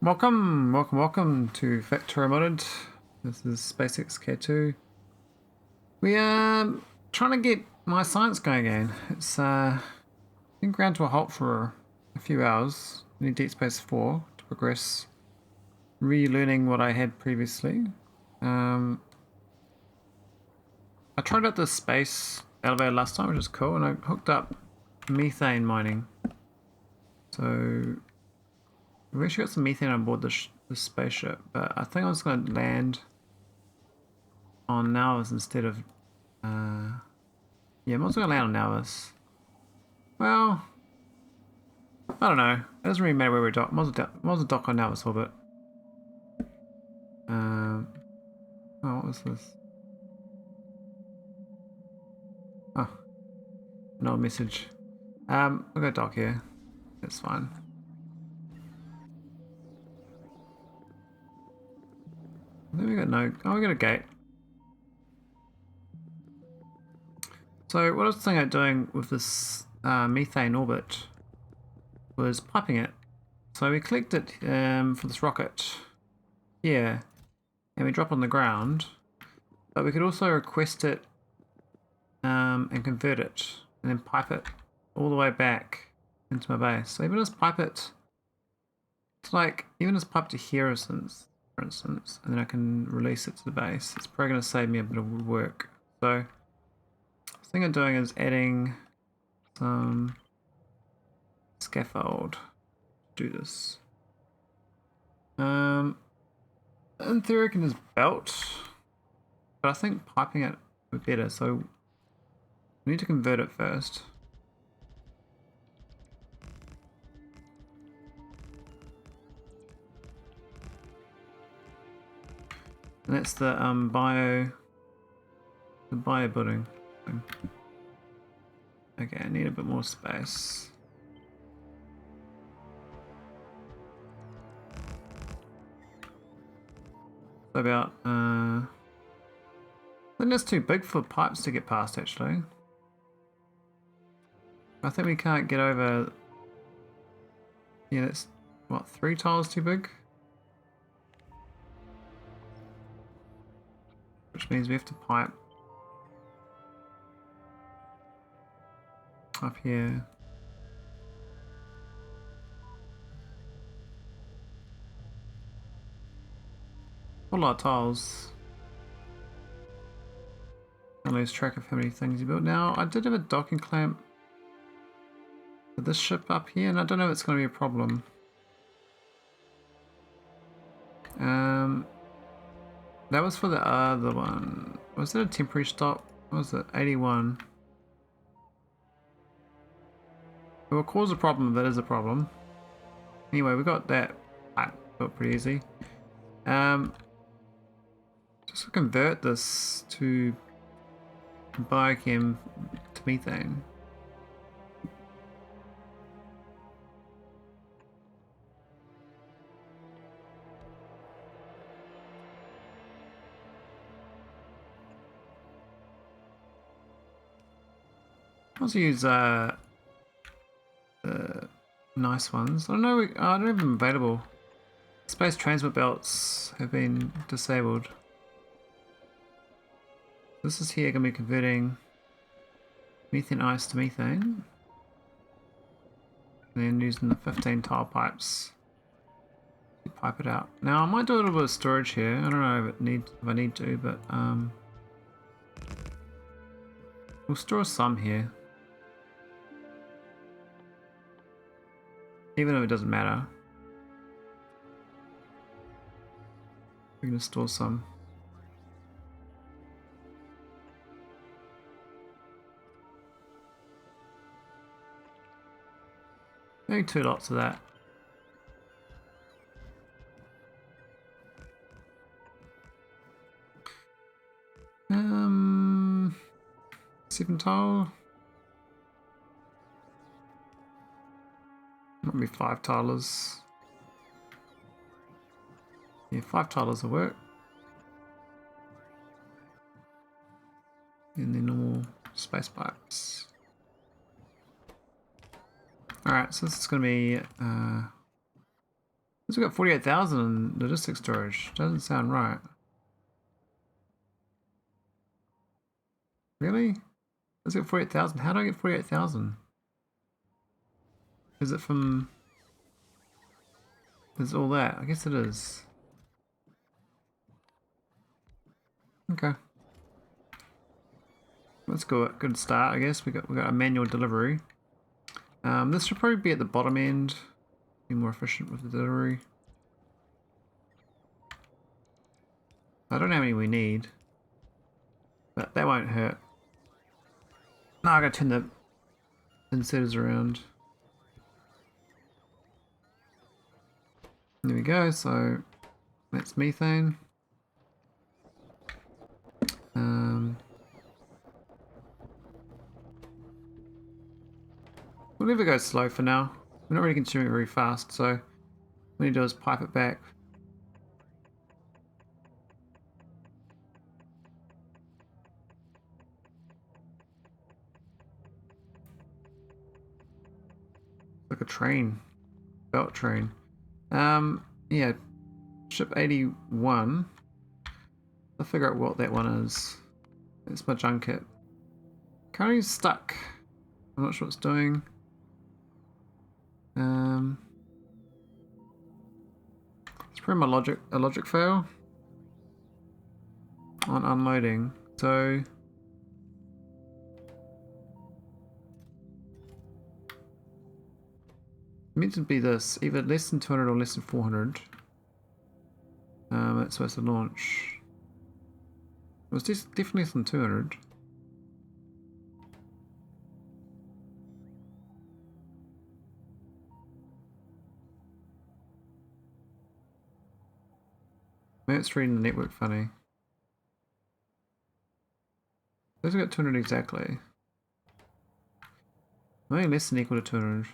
Welcome to Factorio Modded. This is SpaceX K2. We are trying to get my science going again. It's been ground to a halt for a few hours. I need Deep Space 4 to progress, relearning what I had previously. I tried out the space elevator last time, which is cool, and I hooked up methane mining. So we've actually got some methane on board the spaceship, but I think I'm just going to land on nauvis instead of yeah, I'm also gonna land on nauvis. Well, I don't know. It doesn't really matter where we dock. Might as well dock on nauvis orbit. Oh, what was this? Oh, no message. I'll go dock here. That's fine. Then we got no. Oh, we got a gate. So what I was thinking about doing with this methane orbit was piping it. So we collect it for this rocket here, and we drop on the ground. But we could also request it and convert it, and then pipe it all the way back into my base. So even just pipe it, it's like even just pipe to here, for instance, and then I can release it to the base. It's probably going to save me a bit of work. So the thing I'm doing is adding some scaffold to do this. In theory, I can just belt, but I think piping it would be better. So we need to convert it first. And that's the bio building thing. Okay, I need a bit more space. So about I think that's too big for pipes to get past actually. I think we can't get over. Yeah, that's what, 3 tiles too big? Which means we have to pipe up here. A lot of tiles. I lose track of how many things you built. Now, I did have a docking clamp for this ship up here, and I don't know if it's going to be a problem. That was for the other one. Was it a temporary stop? What was it? 81. It will cause a problem if it is a problem. Anyway, we got that built pretty easy. Just to convert this to biochem to methane. I also use nice ones. I don't know. I don't have them available. Space transport belts have been disabled. This is here going to be converting methane ice to methane, and then using the 15 tile pipes to pipe it out. Now I might do a little bit of storage here. I don't know if I need to, but we'll store some here. Even if it doesn't matter, we're going to store some. Maybe 2 lots of that. Um, 7 tile. Might be 5 tilers. Yeah, 5 tilers will work. And then normal space pipes. Alright, so this is going to be We've got 48,000 in logistic storage. Doesn't sound right. Really? Let's get 48,000. How do I get 48,000? Is it from... Is all that? I guess it is. Okay. That's good. Good start, I guess. We got a manual delivery. This should probably be at the bottom end. Be more efficient with the delivery. I don't know how many we need, but that won't hurt. No, I gotta turn the inserters around. There we go. So that's methane. We'll leave it go slow for now. We're not really consuming it very fast, so what we need to do is pipe it back. Like a train. Belt train. Yeah. Ship 81. I'll figure out what that one is. It's my junket. Currently stuck. I'm not sure what it's doing. It's probably a logic fail on unloading. So it meant to be this, either less than 200 or less than 400. It's supposed to launch. It was definitely less than 200. Maybe it's reading the network funny. Those got 200 exactly. Maybe less than equal to 200.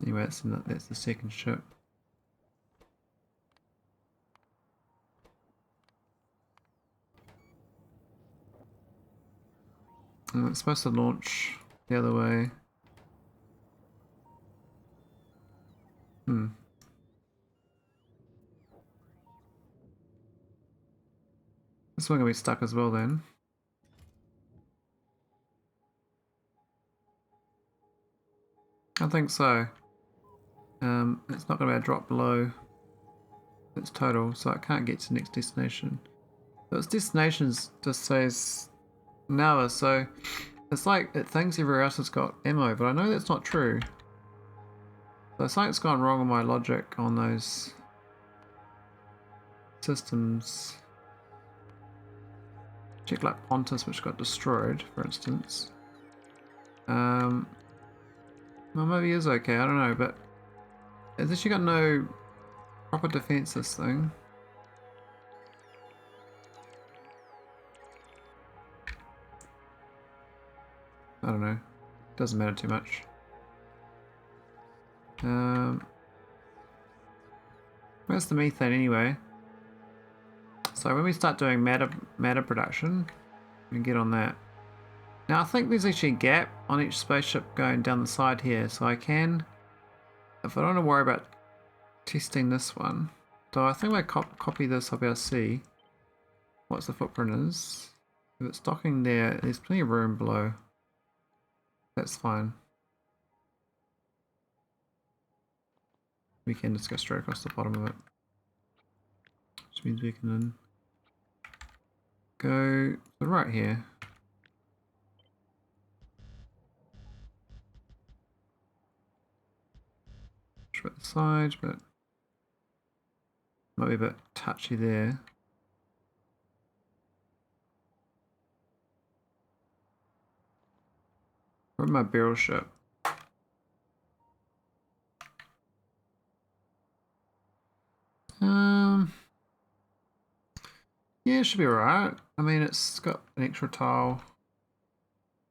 Anyway, that's the second ship. And it's supposed to launch the other way. This one gonna be stuck as well then. I think so. It's not gonna be able to drop below its total, so it can't get to the next destination. So its destination just says nauvis, so it's like it thinks everywhere else has got ammo, but I know that's not true. So something's gone wrong with my logic on those systems. Check like Pontus, which got destroyed, for instance. Well, maybe it is okay, I don't know, but it's actually got no proper defense, this thing. I don't know. Doesn't matter too much. Where's the methane anyway? So when we start doing matter production, we can get on that. Now I think there's actually a gap on each spaceship going down the side here, so I can, if I don't want to worry about testing this one, so I think if I copy this, I'll be able to see what the footprint is. If it's docking there, there's plenty of room below. That's fine. We can just go straight across the bottom of it. Which means we can then go right here. At the side, but might be a bit touchy there. Where's my barrel ship? Yeah, it should be alright. I mean, it's got an extra tile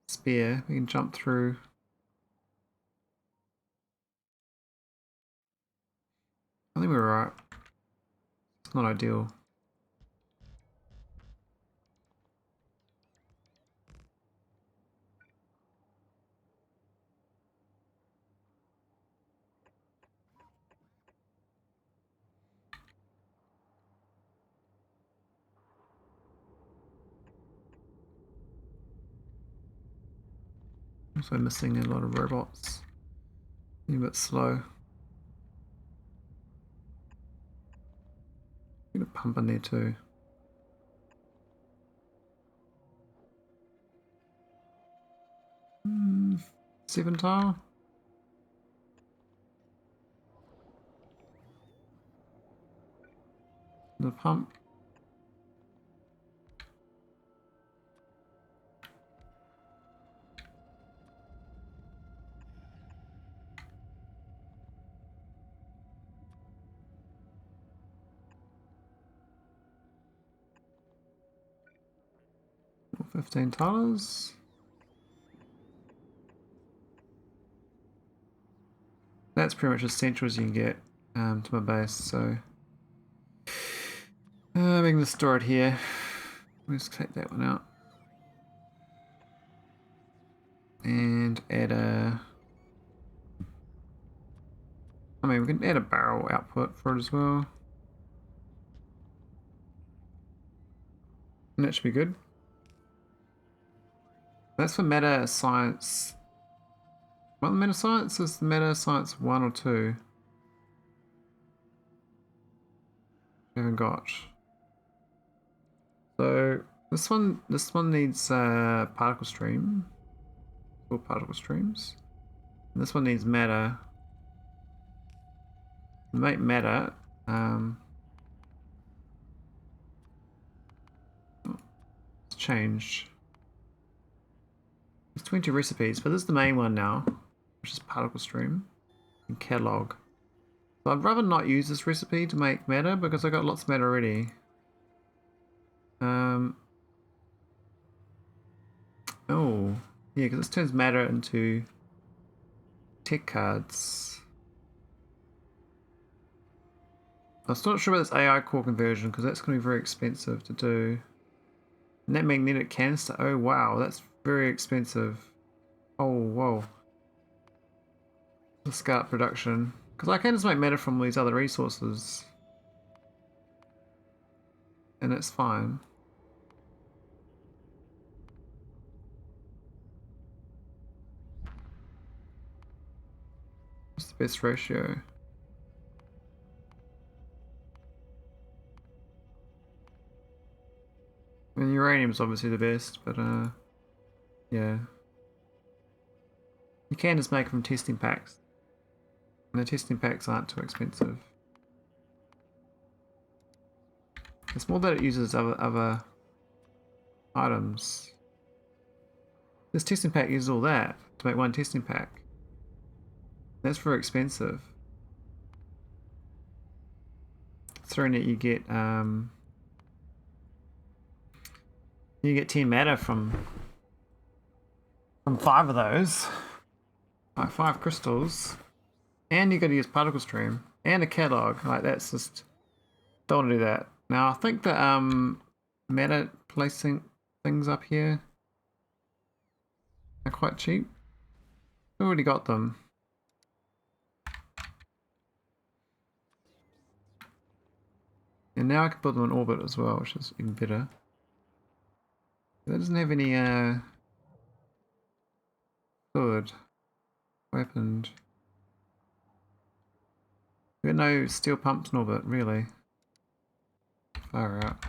spare. We can jump through. I think we're alright. It's not ideal. Also missing a lot of robots. A bit slow. Get a pump in there too. Hmm, 7 tile. The pump. $15. That's pretty much as central as you can get to my base, so we can just store it here. Let's take that one out. And add a... I mean, we can add a barrel output for it as well. And that should be good. That's for meta science. What meta science is? Meta science 1 or 2? We haven't got. So this one needs particle stream. Or particle streams. And this one needs matter. Make matter. It's changed. There's 20 recipes, but this is the main one now, which is particle stream and catalog. So I'd rather not use this recipe to make matter because I got lots of matter already. Oh, yeah, because this turns matter into tech cards. I'm still not sure about this AI core conversion because that's going to be very expensive to do. And that magnetic canister, oh wow, that's very expensive. Oh, whoa. Let's start production. Because I can just make matter from these other resources. And it's fine. What's the best ratio? I mean, uranium's obviously the best, but yeah. You can just make them from testing packs. And the testing packs aren't too expensive. It's more that it uses other items. This testing pack uses all that to make one testing pack. That's very expensive. Through it you get 10 matter from 5 of those. Like 5 crystals. And you gotta use particle stream. And a catalog. Like that's just don't want to do that. Now I think the matter placing things up here are quite cheap. We've already got them. And now I can build them in orbit as well, which is even better. That doesn't have any good weapons. We got no steel pumps in orbit, really. Far out.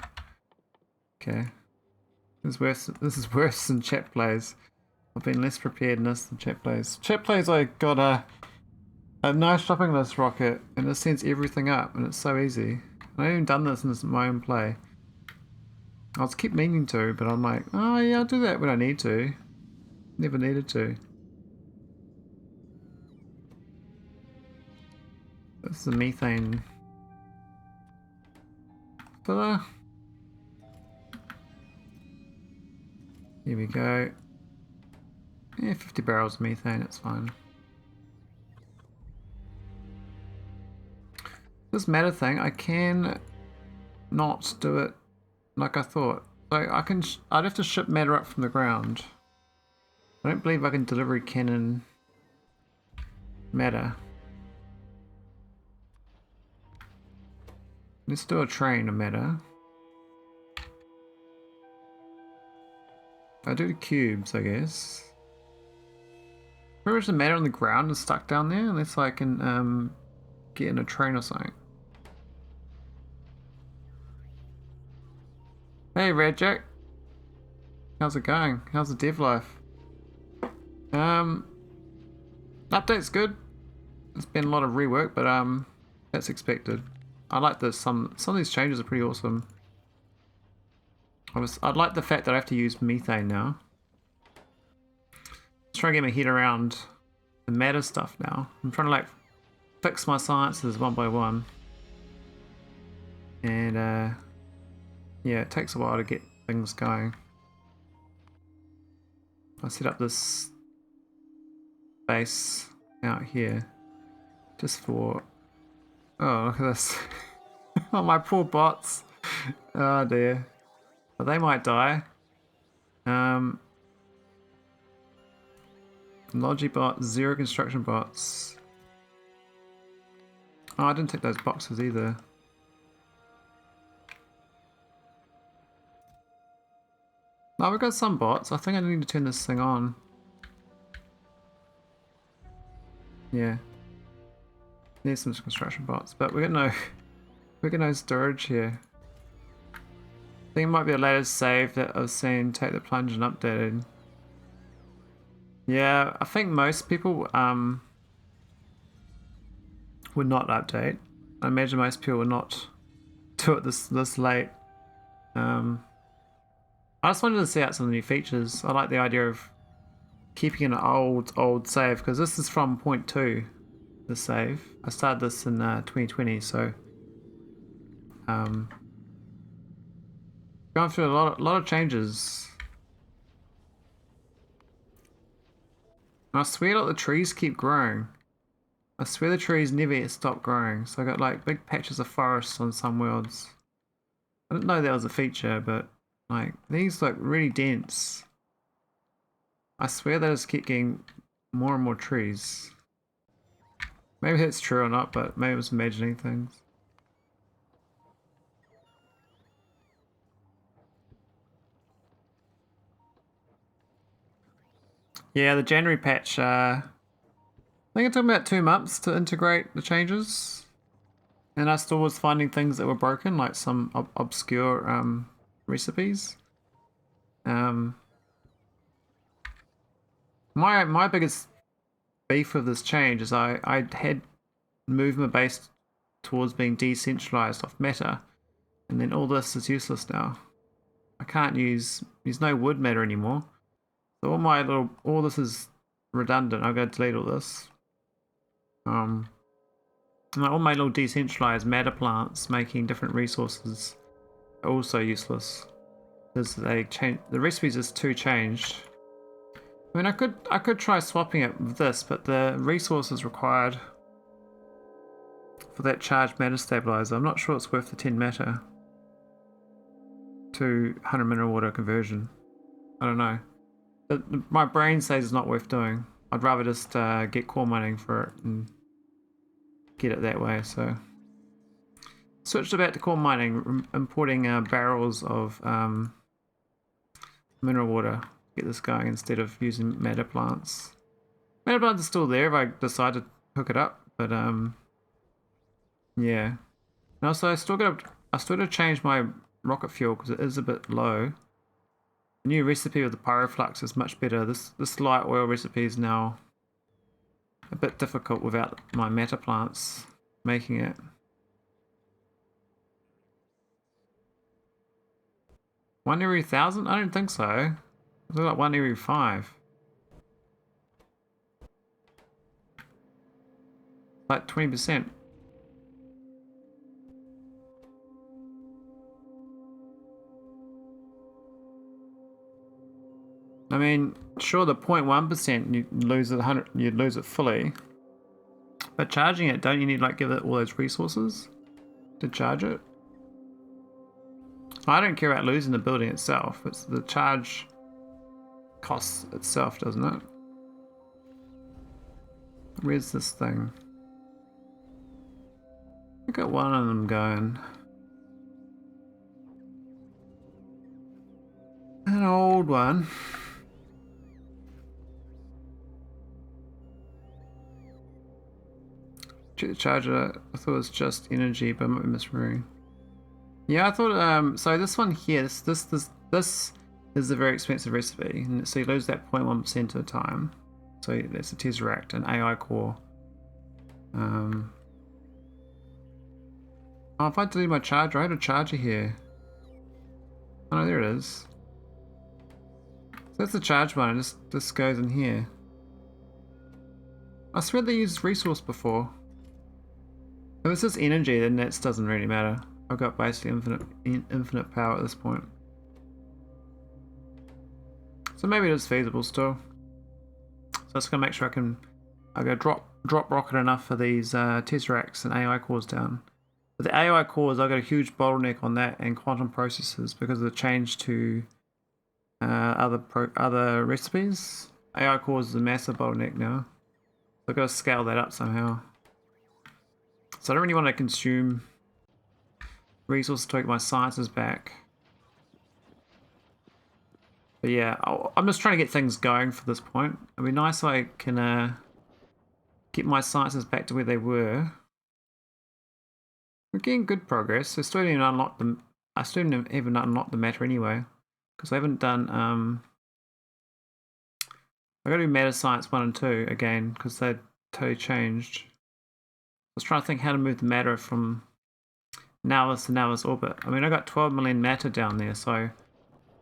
Okay. This is worse than chat plays. I've been less prepared in this than chat plays. Chat plays I got a nice shopping list rocket and it sends everything up and it's so easy. I haven't even done this in my own play. I was keep meaning to, but I'm like, oh yeah, I'll do that when I need to. Never needed to. This is a methane filler. Here we go. Yeah, 50 barrels of methane, it's fine. This matter thing, I can not do it like I thought. So I'd have to ship matter up from the ground. I don't believe I can delivery cannon matter. Let's do a train of matter. I do cubes, I guess. Pretty much the matter on the ground is stuck down there unless I can get in a train or something. Hey Red Jack, how's it going? How's the dev life? Update's good. It's been a lot of rework, but that's expected. I like this. Some of these changes are pretty awesome. I'd like the fact that I have to use methane now. Just trying to get my head around the matter stuff now. I'm trying to like fix my sciences one by one. And yeah, it takes a while to get things going. I set up this base out here just for... Oh, look at this. Oh, my poor bots. Oh dear. But they might die. Logibot, 0 construction bots. Oh, I didn't tick those boxes either. No, we've got some bots. I think I need to turn this thing on. Yeah. There's some construction bots, but we got no storage here. I think it might be a latest save that I was saying take the plunge and updated. Yeah, I think most people would not update. I imagine most people would not do it this late. I just wanted to see out some of the new features. I like the idea of keeping an old save because this is from 0.2. The save. I started this in 2020, so going through a lot of changes. And I swear like the trees keep growing. I swear the trees never stop growing. So I got like big patches of forest on some worlds. I didn't know that was a feature, but like these look really dense. I swear they just keep getting more and more trees. Maybe that's true or not, but maybe I was imagining things. Yeah, the January patch, I think it took about 2 months to integrate the changes. And I still was finding things that were broken, like some obscure recipes. My biggest beef with this change is I had moved my base towards being decentralized off matter, and then all this is useless now. I can't there's no wood matter anymore. So all this is redundant. I'm going to delete all this. And all my little decentralized matter plants making different resources are also useless because they change the recipes is too changed. I mean, I could try swapping it with this, but the resources required for that charged matter stabilizer, I'm not sure it's worth the 10 matter to 100 mineral water conversion. I don't know. But my brain says it's not worth doing. I'd rather just get core mining for it and get it that way. So switched back to core mining, importing barrels of mineral water. Get this going instead of using matter plants. Matter plants are still there if I decide to hook it up, but yeah. And also I still gotta change my rocket fuel because it is a bit low. The new recipe of the Pyroflux is much better. This light oil recipe is now a bit difficult without my matter plants making it. One every 1,000? I don't think so. It's like 1 every 5. Like 20%. I mean, sure, the 0.1% you lose it you'd lose it fully. But charging it, don't you need like give it all those resources to charge it? I don't care about losing the building itself. It's the charge costs itself, doesn't it? Where's this thing? I got one of them going. An old one. Check the charger. I thought it was just energy, but I might be misremembering. Yeah, I thought so this one here, this is a very expensive recipe, and so you lose that 0.1% of the time. So that's a Tesseract, an AI core. Oh, if I delete my charger, I had a charger here. Oh no, there it is. So that's the charge one, and this goes in here. I swear they used resource before. If it's just energy, then that doesn't really matter. I've got basically infinite power at this point. So maybe it is feasible still. So I'm just gonna make sure I go drop rocket enough for these Tesseracts and AI cores down. But the AI cores, I've got a huge bottleneck on that and quantum processors because of the change to other recipes. AI cores is a massive bottleneck now. So I've got to scale that up somehow. So I don't really want to consume resources to get my sciences back. But yeah, I'm just trying to get things going for this point. It'd be nice if I can get my sciences back to where they were. We're getting good progress. I still didn't even unlock them. I still didn't even unlock the matter anyway, because I haven't done. I got to do matter science 1 and 2 again because they totally changed. I was trying to think how to move the matter from nauvis to nauvis orbit. I mean, I got 12 million matter down there, so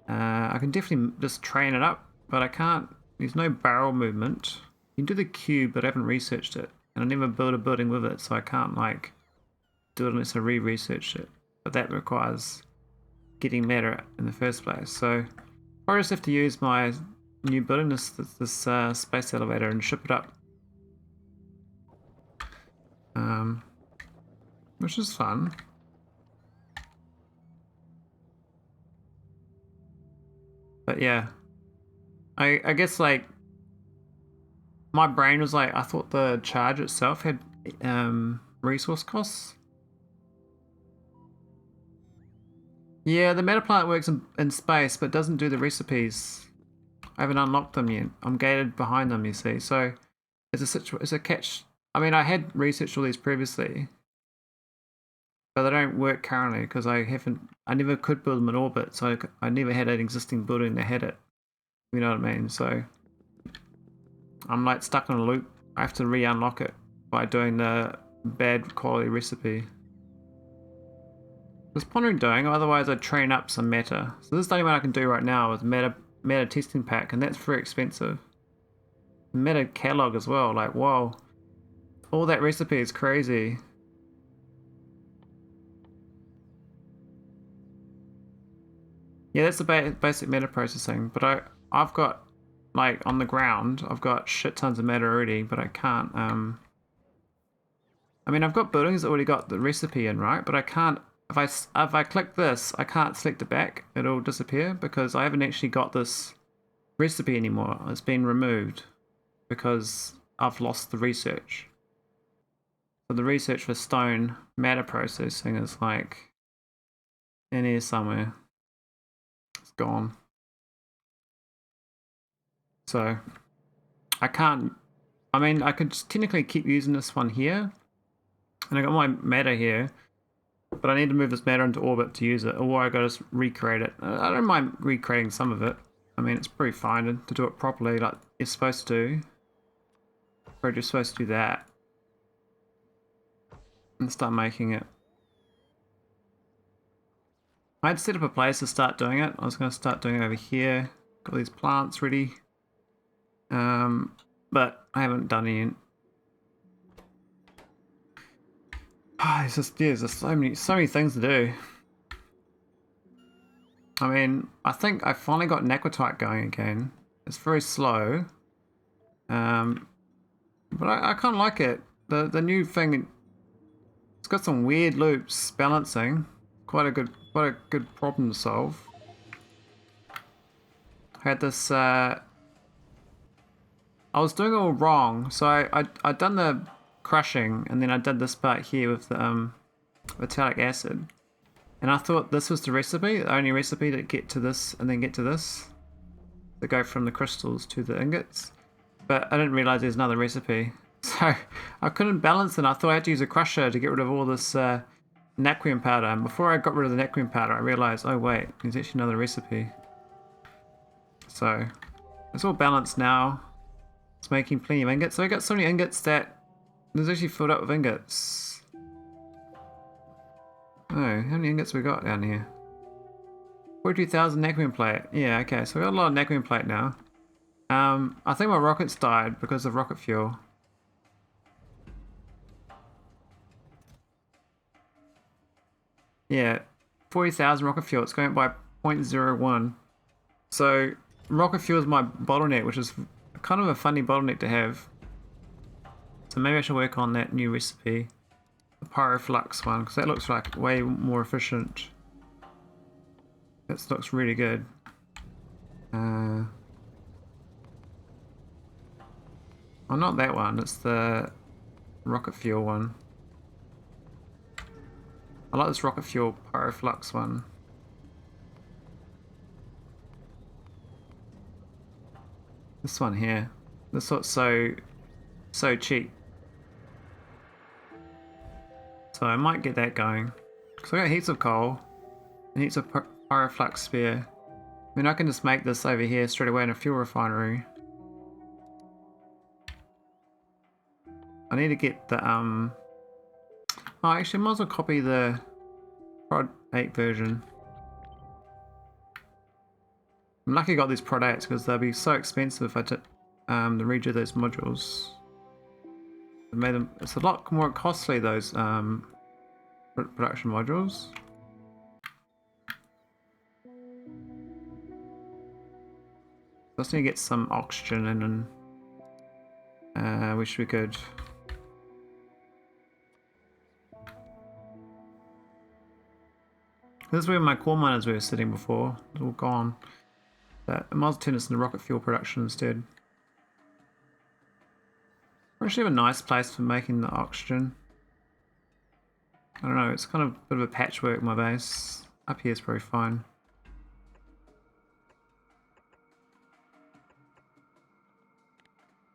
I can definitely just train it up, but I can't. There's no barrel movement. You can do the cube, but I haven't researched it, and I never built a building with it, so I can't like do it unless I re-research it. But that requires getting matter in the first place. So I just have to use my new building, this space elevator, and ship it up. Which is fun. But yeah, I guess like my brain was like, I thought the charge itself had resource costs. Yeah, the meta plant works in space, but doesn't do the recipes. I haven't unlocked them yet. I'm gated behind them, you see. So it's a catch. I mean, I had researched all these previously, but they don't work currently because I never could build them in orbit, so I never had an existing building that had it. You know what I mean? So I'm like stuck in a loop. I have to re-unlock it by doing the bad quality recipe. I was pondering doing, otherwise I'd train up some matter. So this is the only one I can do right now with matter testing pack, and that's very expensive. Matter catalog as well, like whoa. All that recipe is crazy. Yeah, that's the basic matter processing, but I've got, like, on the ground, I've got shit tons of matter already, but I can't, I mean, I've got buildings that already got the recipe in, right? But I can't, if I click this, I can't select it back. It'll disappear because I haven't actually got this recipe anymore. It's been removed because I've lost the research. So the research for stone matter processing is like in here somewhere. It's gone. So I can't, I mean, I could just technically keep using this one here, and I got my matter here, but I need to move this matter into orbit to use it, or I gotta just recreate it. I don't mind recreating some of it. I mean, it's pretty fine to do it properly like it's supposed to. We're just supposed to do that and start making it. I had set up a place to start doing it. I was going to start doing it over here. Got these plants ready. But I haven't done it yet. It's just, yeah, there's so many things to do. I mean, I think I finally got Naquitite going again. It's very slow. But I kind of like it. The new thing, it's got some weird loops balancing. Quite a good problem to solve. I had this I was doing it all wrong, so I'd done the crushing, and then I did this part here with the metallic acid, and I thought this was the recipe, the only recipe to get to this and then get to this, to go from the crystals to the ingots, but I didn't realize there's another recipe. So I couldn't balance it. I thought I had to use a crusher to get rid of all this naquin powder. And before I got rid of the naquin powder, I realized, oh wait, there's actually another recipe. So it's all balanced now. It's making plenty of ingots. So I got so many ingots that there's actually filled up with ingots. Oh, how many ingots we got down here? 42,000 naquin plate. Yeah, okay, so we got a lot of naquin plate now. I think my rockets died because of rocket fuel. Yeah, 40,000 rocket fuel. It's going up by 0.01. So rocket fuel is my bottleneck, which is kind of a funny bottleneck to have. So maybe I should work on that new recipe, the Pyroflux one, because that looks like way more efficient. That looks really good. Oh, not that one. It's the rocket fuel one. I like this rocket fuel Pyroflux one. This one here. This looks so cheap. So I might get that going. So I got heaps of coal and heaps of Pyroflux spare. I mean, I can just make this over here straight away in a fuel refinery. I need to get the oh, actually I might as well copy the Prod 8 version. I'm lucky I got these Prod 8s because they'll be so expensive if I took to redo those modules. I made them, it's a lot more costly, those production modules. Just need to get some oxygen in and we should be good. This is where my core miners were sitting before. It's all gone. But I might as well turn this into rocket fuel production instead. I actually have a nice place for making the oxygen. I don't know, it's kind of a bit of a patchwork, my base. Up here is probably fine.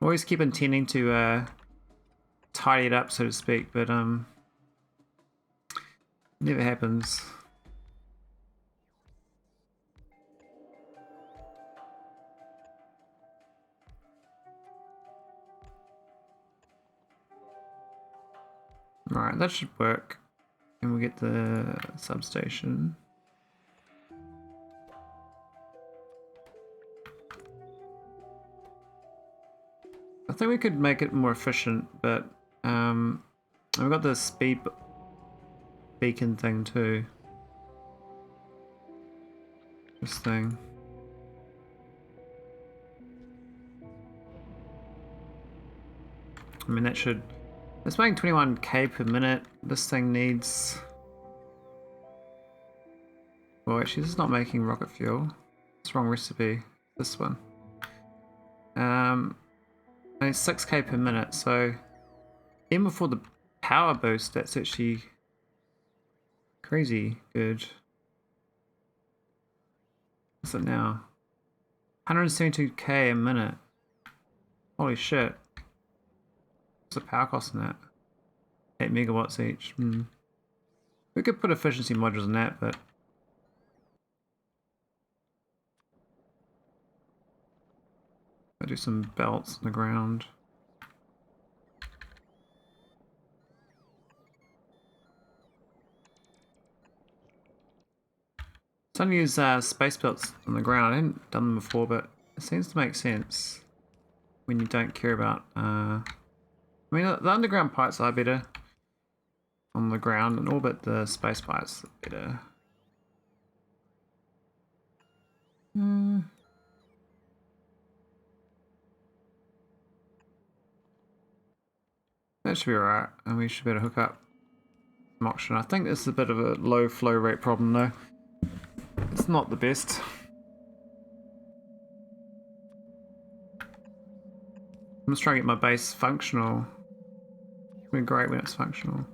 Always keep intending to tidy it up, so to speak, but never happens. Alright, that should work. And we'll get the substation. I think we could make it more efficient, but we've got the speed beacon thing too. This thing. I mean, that should... It's making 21k per minute. This thing needs... Well, actually, this is not making rocket fuel. It's the wrong recipe. This one. Only 6k per minute, so even before the power boost, that's actually crazy good. What's it now? 172k a minute. Holy shit. What's the power cost in that? 8 megawatts each. We could put efficiency modules in that, but I'll do some belts on the ground. So I'm going to use space belts on the ground. I hadn't done them before, but it seems to make sense when you don't care about... I mean, the underground pipes are better on the ground, and orbit the space pipes are better. That should be alright, and we should be able to hook up some oxygen. I think this is a bit of a low flow rate problem though. It's not the best. I'm just trying to get my base functional. It'll be great when it's functional.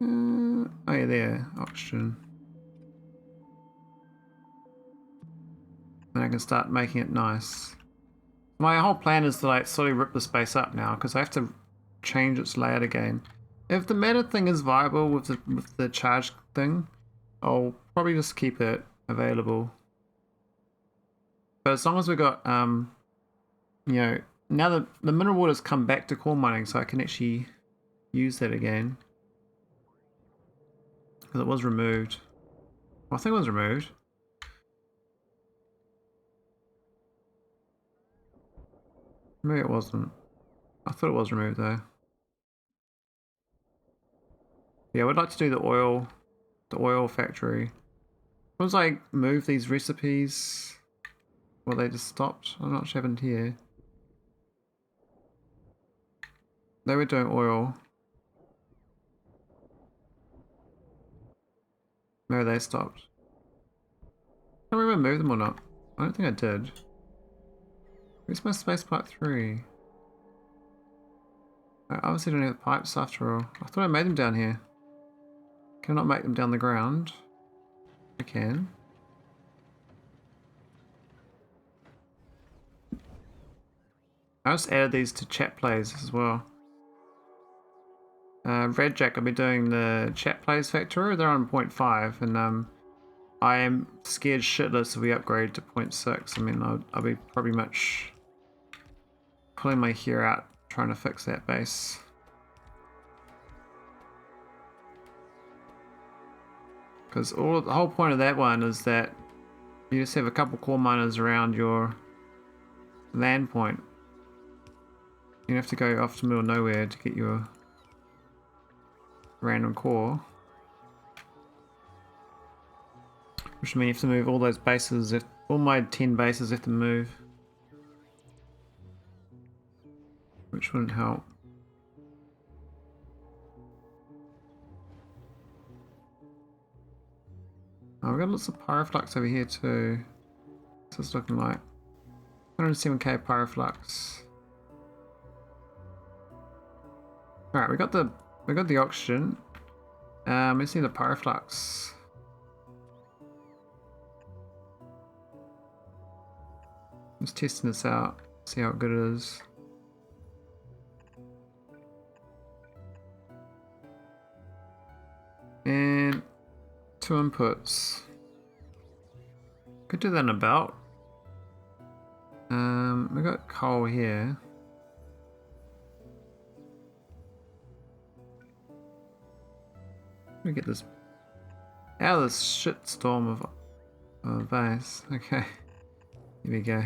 Oh yeah, there, oxygen. Then I can start making it nice. My whole plan is to like slowly rip the space up now because I have to change its layout again. If the meta thing is viable with the charge thing, I'll probably just keep it available. But as long as we got you know, now the mineral water's come back to core mining, so I can actually use that again. Because it was removed. Well, I think it was removed. Maybe it wasn't. I thought it was removed though. Yeah, we'd like to do the oil factory. Once I move these recipes, well, they just stopped. I'm not sure what happened here. They were doing oil. Maybe they stopped. I don't remember move them or not. I don't think I did. Where's my space pipe 3? I obviously don't have pipes after all. I thought I made them down here. Can I not make them down the ground? I can. I just added these to chat plays as well. Red Jack, I'll be doing the chat plays Factorio. They're on 0.5 and I am scared shitless if we upgrade to 0.6. I mean, I'll be probably much pulling my hair out trying to fix that base. Because the whole point of that one is that you just have a couple core miners around your land point. You have to go off to the middle of nowhere to get your random core. Which means you have to move all those bases, all my 10 bases have to move. Which wouldn't help. Oh, we've got lots of Pyroflux over here too. What's this looking like? 107k Pyroflux. Alright, we got the oxygen. Let's see the Pyroflux. Just testing this out, see how good it is. And 2 inputs. Could do that in a belt. We got coal here. Let me get this out of this shit storm of base. Okay, here we go.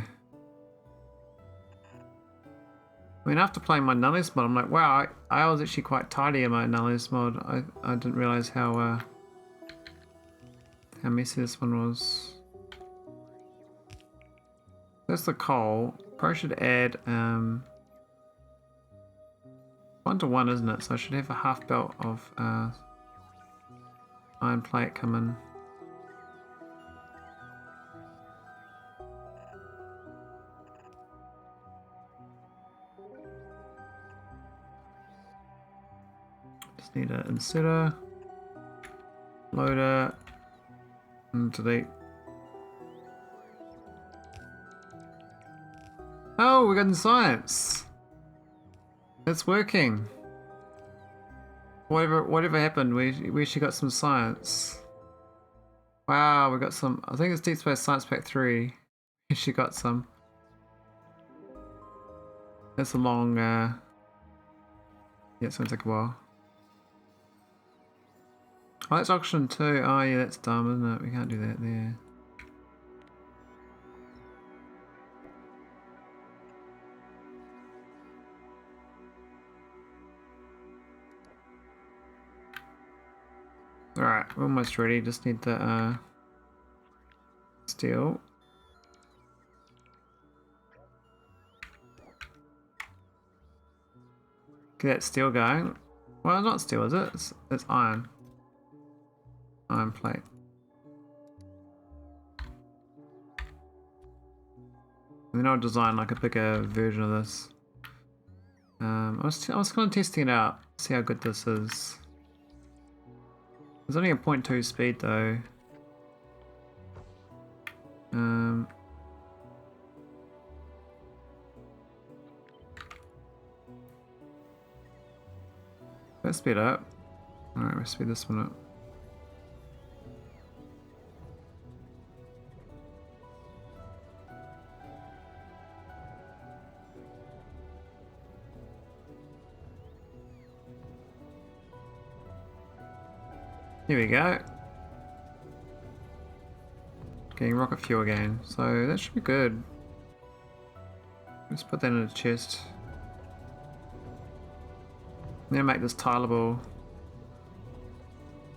I mean, after playing my nauvis mod, I'm like, wow, I was actually quite tidy in my nauvis mod. I didn't realize how messy this one was. That's the coal. Probably should add 1 to 1, isn't it? So I should have a half belt of iron plate coming. Just need an inserter, loader, and delete. Oh, we got in science. It's working. Whatever happened, we actually got some science. Wow, we got some. I think it's Deep Space Science Pack 3. We actually got some. That's a long. Yeah, it's gonna take a while. Oh, that's auction too. Oh yeah, that's dumb, isn't it? We can't do that there. Alright, we're almost ready. Just need the steel. Get that steel going. Well, not steel, is it? It's iron. Iron plate. And then I'll design like a bigger version of this. I was kind of testing it out, see how good this is. There's only a 0.2 speed though. Let's speed up. Alright, let's speed this one up. Here we go. Getting rocket fuel again, so that should be good. Let's put that in a chest. Now make this tileable.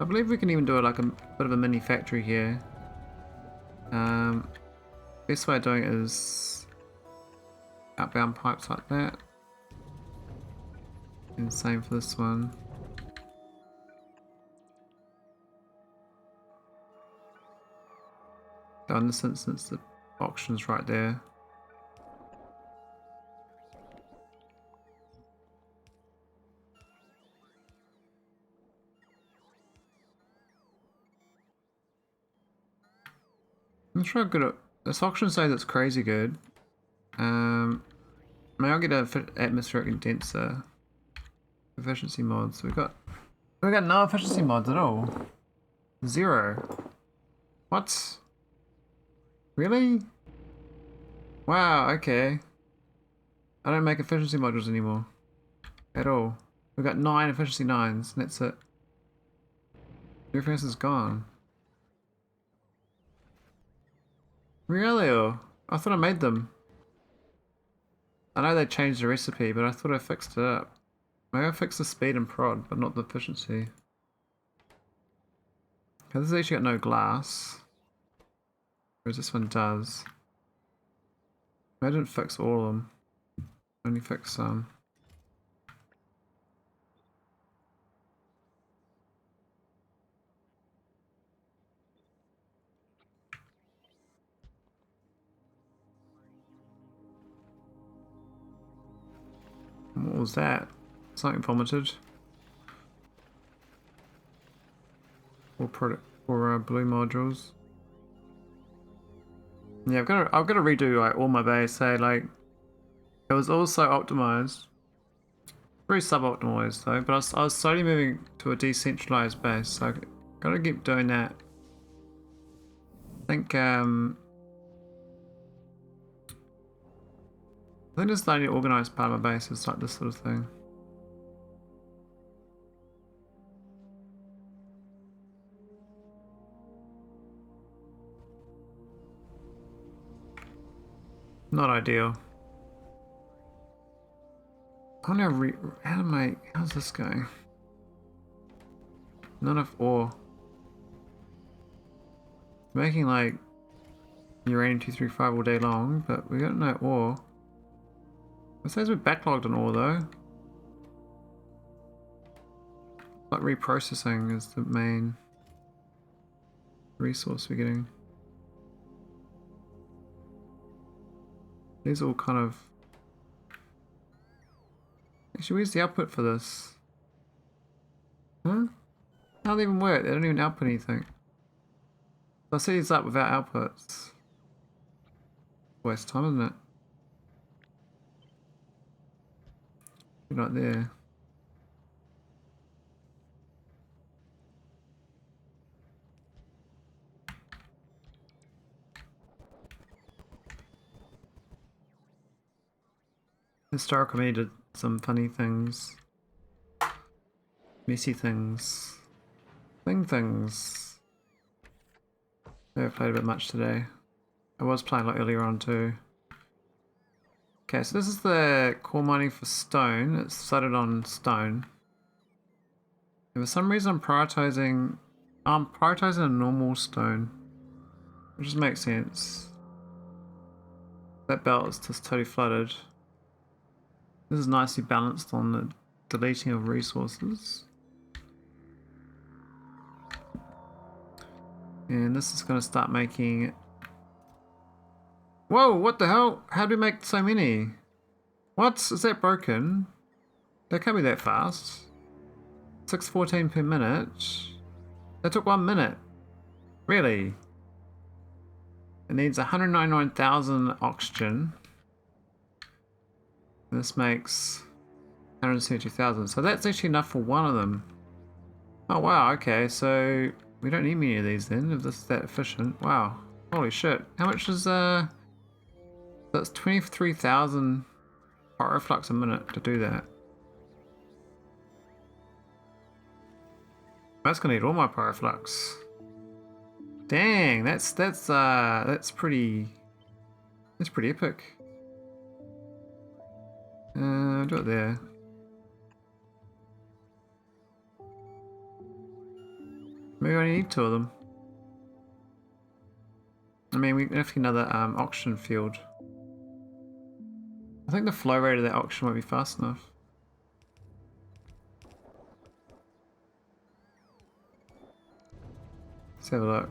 I believe we can even do it like a bit of a mini factory here. Best way of doing it is outbound pipes like that. And same for this one. So in this instance, the option's right there. I'm not sure how good at this auction says it's crazy good. May I get an atmospheric condenser efficiency mods? We got no efficiency mods at all. 0. What? Really? Wow, okay. I don't make efficiency modules anymore. At all. We've got 9 efficiency 9s, and that's it. Everything else is gone. Really? I thought I made them. I know they changed the recipe, but I thought I fixed it up. Maybe I fixed the speed and prod, but not the efficiency. Okay, this has actually got no glass. Whereas this one does. I didn't fix all of them. Only fix some. What was that? Something vomited. Or blue modules. Yeah, I've got to redo like all my base. Say like it was also optimized, very sub-optimized though. But I was slowly moving to a decentralized base, so I got to keep doing that. I think this is the only organized part of my base is like this sort of thing. Not ideal. I don't know, how's this going? Not enough ore. Making like uranium 235 all day long, but we got no ore. It says we're backlogged on ore though. Like reprocessing is the main resource we're getting. These are all kind of... Actually, where's the output for this? Huh? How do they even work? They don't even output anything. So I see these up without outputs. Waste time, isn't it? Right there. Historical me did some funny things. Messy things. Things. I played a bit much today. I was playing a lot earlier on too. Okay, so this is the core mining for stone. It's started on stone. And for some reason I'm prioritizing a normal stone. Which just makes sense. That belt is just totally flooded. This is nicely balanced on the deleting of resources. And this is going to start making... Whoa, what the hell? How do we make so many? What? Is that broken? That can't be that fast. 614 per minute. That took 1 minute. Really? It needs 199,000 oxygen. This makes 172,000. So that's actually enough for one of them. Oh wow, okay, so we don't need many of these then, if this is that efficient. Wow. Holy shit. How much is that's 23,000 pyroflux a minute to do that. That's gonna need all my pyroflux. Dang, that's pretty epic. Do it there. Maybe I only need two of them. I mean, we have to get another oxygen field. I think the flow rate of that oxygen won't be fast enough. Let's have a look.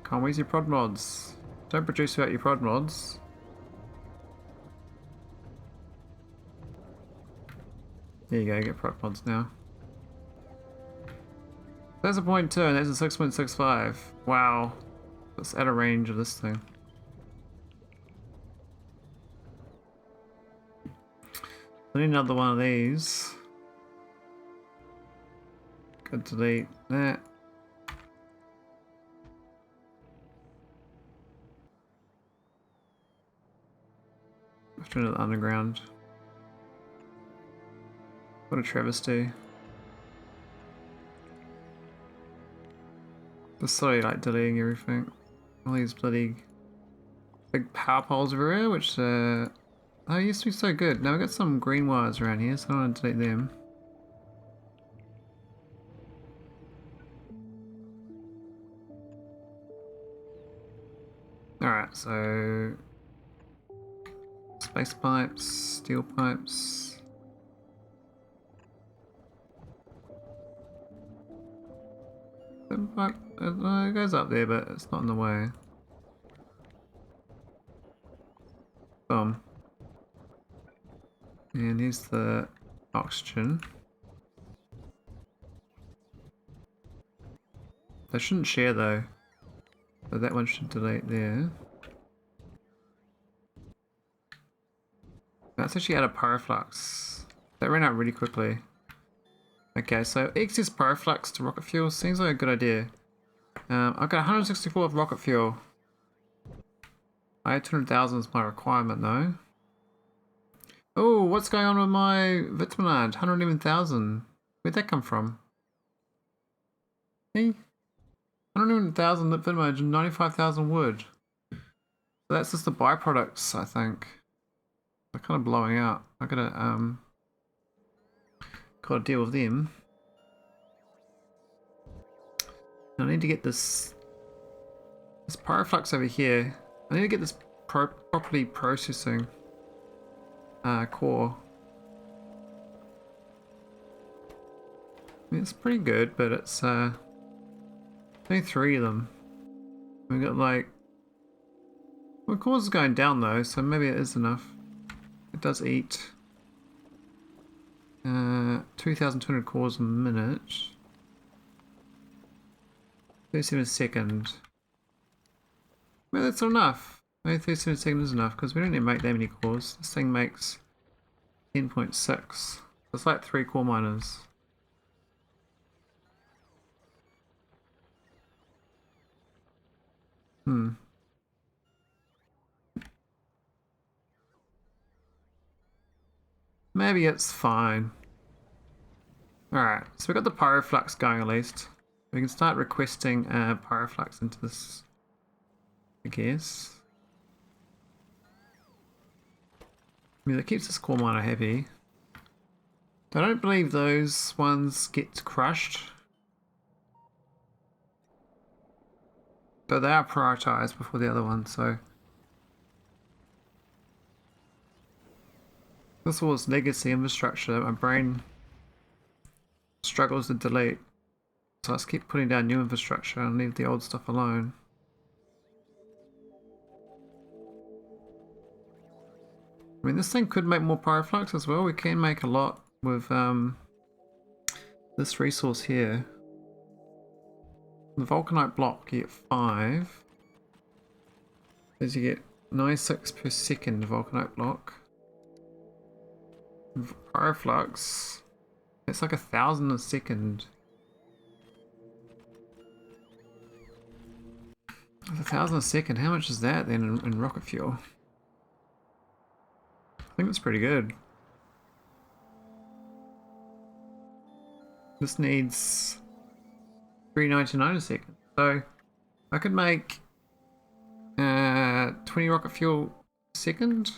Can't waste your prod mods. Don't produce without your prod mods. There you go, get prod mods now. That's a 0.2 and that's a 6.65. Wow. That's out of range of this thing. I need another one of these. Good, delete that. Let's turn it to the underground. What a travesty. Just sorry, like deleting everything. All these bloody big power poles everywhere, which oh, used to be so good. Now we've got some green wires around here, so I don't want to delete them. Alright, so space pipes, steel pipes. Pipe, it goes up there, but it's not in the way. Boom. And here's the oxygen. They shouldn't share though. So that one should delete there. That's actually out of pyroflux. That ran out really quickly. Okay, so excess pyroflux to rocket fuel seems like a good idea. I've got 164 of rocket fuel. I had 200,000 as my requirement though. Oh, what's going on with my vitaminide? 111,000. Where'd that come from? Hey? 111,000 vitaminide and 95,000 wood. So that's just the byproducts, I think. They're kind of blowing out. I gotta deal with them. I need to get this pyroflux over here. I need to get this properly processing core. I mean, it's pretty good, but it's only 3 of them. We got like, well, core's going down though, so maybe it is enough. It does eat 2,200 cores a minute. 37 a second. Well, that's not enough. Maybe 37 seconds is enough because we don't need to make that many cores. This thing makes 10.6. So it's like 3 core miners. Maybe it's fine. Alright, so we've got the Pyroflux going at least. We can start requesting Pyroflux into this, I guess. I mean, that keeps this core miner heavy. I don't believe those ones get crushed. But they are prioritized before the other ones, so. This was legacy infrastructure that my brain struggles to delete. So let's keep putting down new infrastructure and leave the old stuff alone. I mean, this thing could make more Pyroflux as well. We can make a lot with this resource here. The vulcanite block, you get 5. As you get 96 per second vulcanite block. Pyroflux. It's like 1,000 a second. That's 1,000 a second. How much is that then in rocket fuel? I think it's pretty good. This needs 399 a second. So I could make 20 rocket fuel a second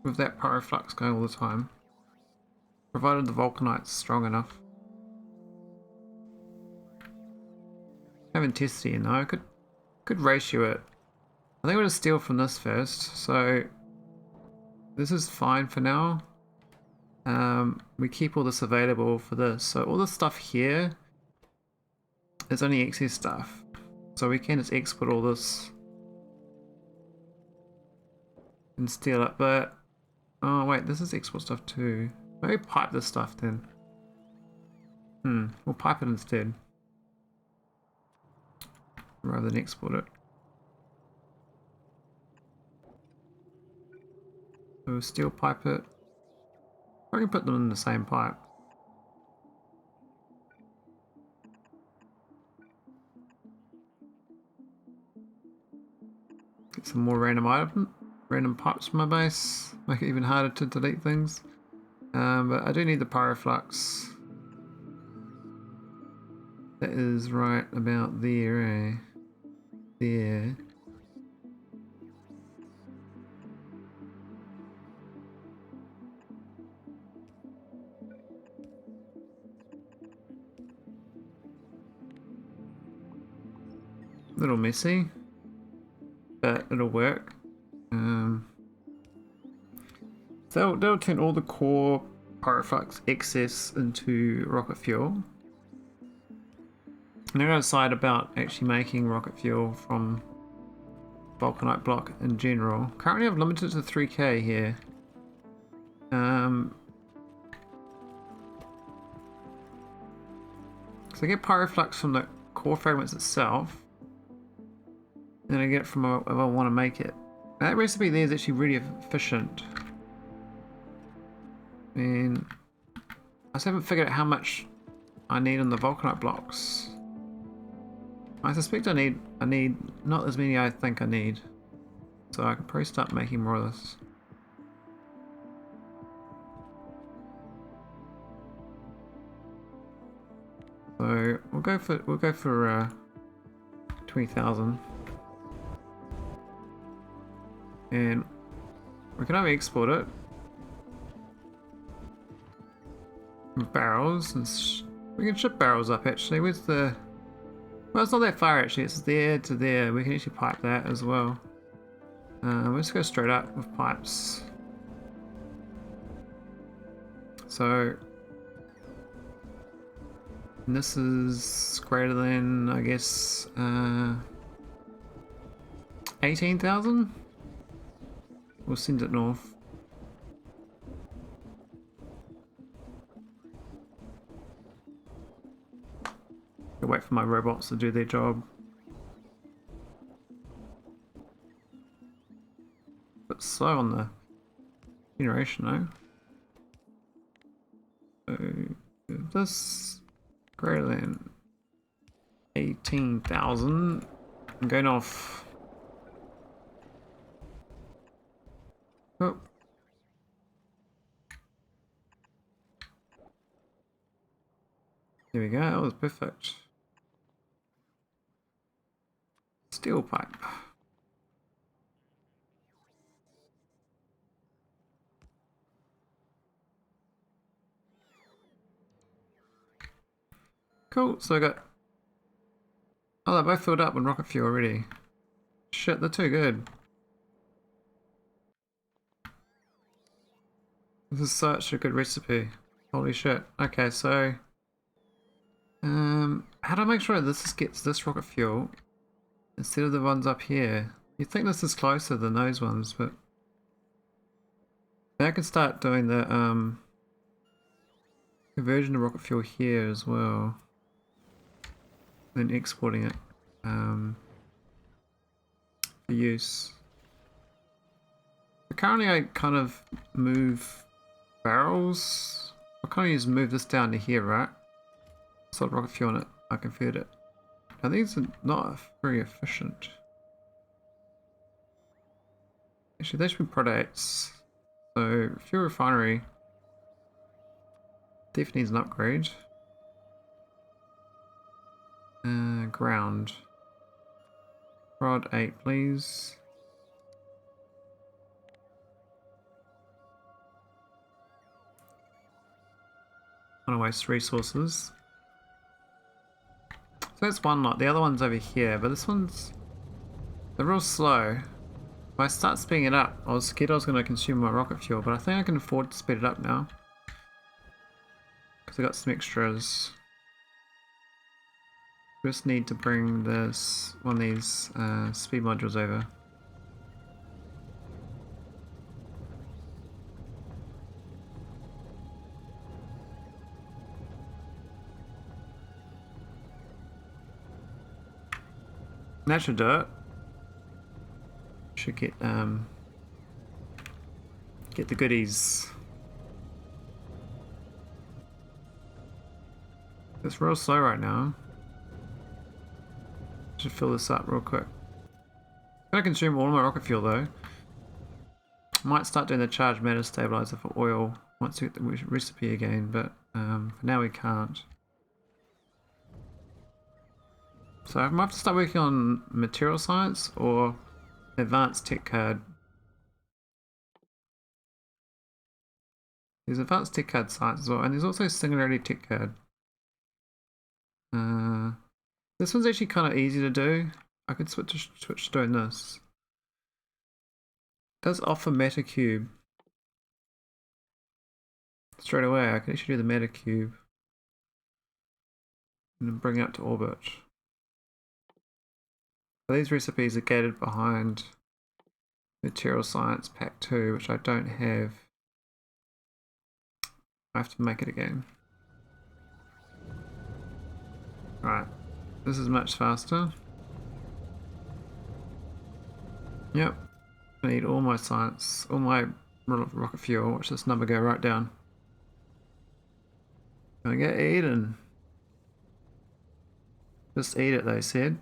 with that Pyroflux going all the time. Provided the vulcanite's strong enough. I haven't tested it, though. I could ratio it. I think we'll just steal from this first. So this is fine for now. We keep all this available for this. So all this stuff here is only excess stuff. So we can just export all this and steal it. But oh wait, this is export stuff too. Maybe pipe this stuff then. We'll pipe it instead rather than export it. So we'll steel pipe it. I can put them in the same pipe. Get some more random pipes from my base. Make it even harder to delete things. But I do need the Pyroflux. That is right about there, eh? There. A little messy, but it'll work. So they'll turn all the core Pyroflux excess into rocket fuel. And they're going to decide about actually making rocket fuel from vulcanite block in general. Currently I've limited to 3k here. So I get Pyroflux from the core fragments itself. And I get it from if I want to make it. That recipe there is actually really efficient. And I just haven't figured out how much I need on the vulcanite blocks. I suspect I need not as many I think I need. So I can probably start making more of this. So we'll go for 20,000. And we can either export it from barrels, and we can ship barrels up actually. Where's the... Well, it's not that far actually, it's there to there. We can actually pipe that as well. Let's go straight up with pipes. So this is greater than, I guess, 18,000. We'll send it north. I'll wait for my robots to do their job. But slow on the generation though. So if this greater than 18,000, I'm going off. Oh. There we go, that was perfect. Steel pipe. Cool, so I got... Oh, they're both filled up with rocket fuel already. Shit, they're too good. This is such a good recipe. Holy shit. Okay, so... how do I make sure this gets this rocket fuel instead of the ones up here? You'd think this is closer than those ones, but... Now I can start doing the conversion of rocket fuel here as well. Then exporting it for use. So currently I kind of move barrels. I kind of just move this down to here, right? Solid rocket fuel on it. I can feed it. Now these are not very efficient. Actually, they should be products. So fuel refinery definitely needs an upgrade. Ground. Rod 8, please. I don't waste resources. So that's one lot. The other one's over here, but this one's... they're real slow. If I start speeding it up, I was scared I was going to consume my rocket fuel, but I think I can afford to speed it up now. Because I got some extras. Just need to bring this one of these speed modules over. That should do it. Should get the goodies. It's real slow right now. Should fill this up real quick. I'm gonna consume all of my rocket fuel though. Might start doing the charge matter stabilizer for oil once we get the recipe again, but for now we can't. So I might have to start working on material science or advanced tech card. There's advanced tech card science as well, and there's also singularity tech card. This one's actually kind of easy to do. I could switch to doing this. It does offer meta cube. Straight away, I can actually do the meta cube and then bring it up to orbit. So these recipes are gated behind Material Science Pack 2, which I don't have. I have to make it again. Right, this is much faster. Yep, I need all my science, all my rocket fuel. Watch this number go right down. Gonna get eaten. Just eat it, they said.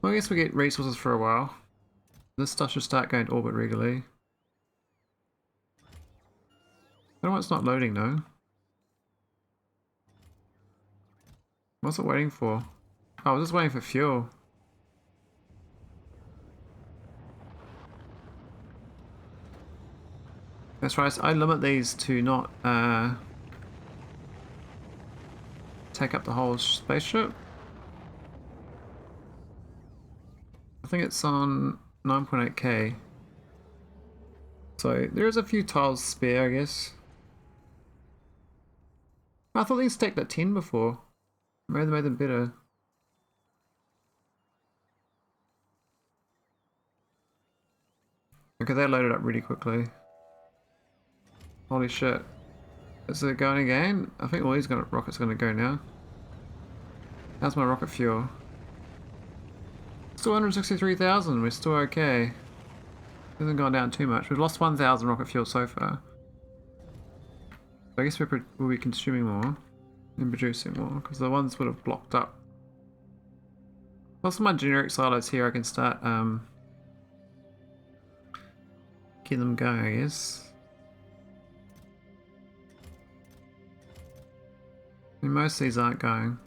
Well, I guess we get resources for a while. This stuff should start going to orbit regularly. I don't know why it's not loading though. What's it waiting for? Oh, I was just waiting for fuel. That's right, I limit these to not take up the whole spaceship. I think it's on 9.8k. So there's a few tiles spare, I guess. I thought these stacked at 10 before. Maybe they made them better. Okay, they loaded up really quickly. Holy shit. Is it going again? I think all these rockets are going to go now. How's my rocket fuel? Still 163,000, we're still okay. Hasn't gone down too much. We've lost 1,000 rocket fuel so far. So I guess we'll be consuming more and producing more because the ones would have blocked up. Plus my generic silos here, I can start getting them going, I guess. I mean, most of these aren't going.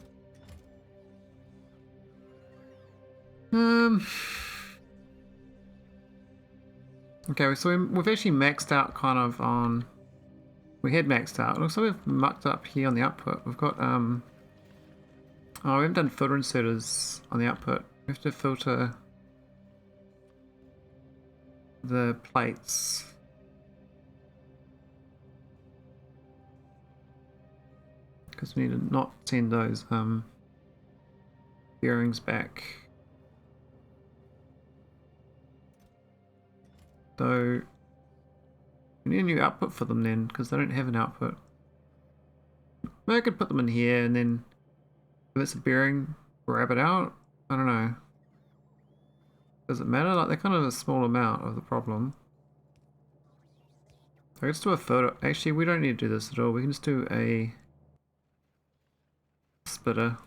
Okay, so we've actually maxed out kind of on... We had maxed out. It looks like we've mucked up here on the output. We've got, oh, we haven't done filter inserters on the output. We have to filter the plates. Because we need to not send those bearings back. So we need a new output for them then, because they don't have an output. Maybe I could put them in here and then if it's a bearing, grab it out. I don't know. Does it matter? Like they're kind of a small amount of the problem. So let's do a photo. Actually, we don't need to do this at all. We can just do a splitter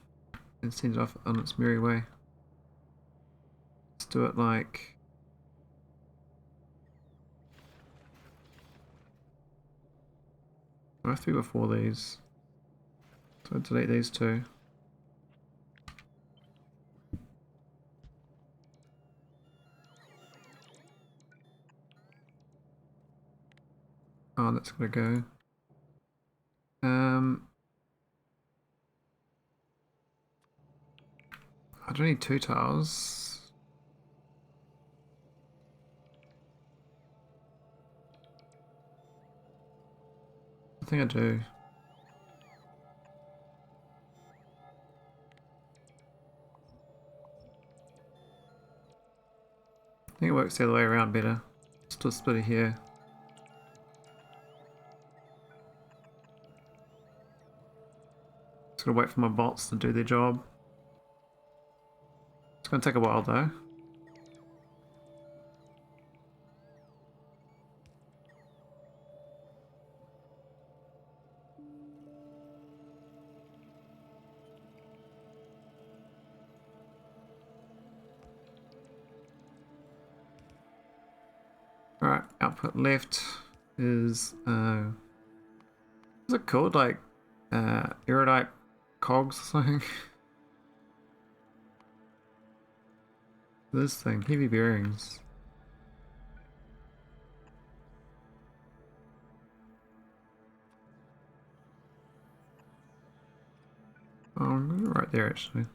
and send it off on its merry way. Let's do it like... I have to be before these. So delete these two. Oh, that's gonna go. I don't need 2 tiles. I think I do. I think it works the other way around better. Let's do a splitter here. Just gotta wait for my bots to do their job. It's gonna take a while though. Alright, output left is it called like iridite cogs or something? This thing, heavy bearings. Oh, right there actually.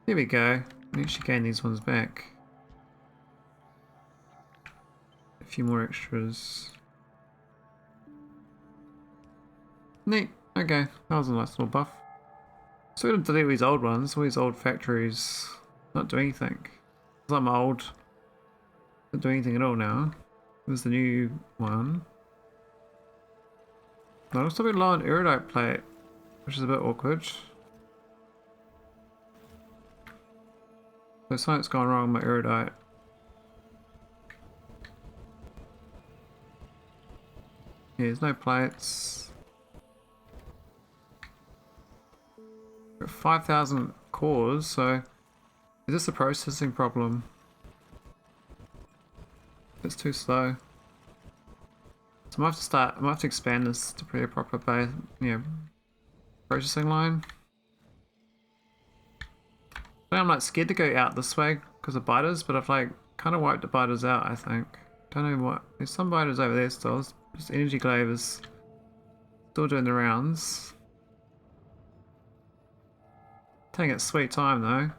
There we go. We actually gain these ones back. A few more extras. Neat. Okay, that was a nice little buff. So we're going to delete these old ones, all these old factories. Not do anything. Because I'm old. Not do anything at all now. There's the new one. No, looks like we're low on iridite plate, which is a bit awkward. So something's gone wrong with my iridite. Yeah, there's no plates. Got 5,000 cores, so is this a processing problem? It's too slow. So I might have to start. I might have to expand this to be a proper processing line. I'm like scared to go out this way because of biters, but I've like kind of wiped the biters out. I think. Don't know what. There's some biters over there still. This energy glaive is still doing the rounds. Taking its sweet time though.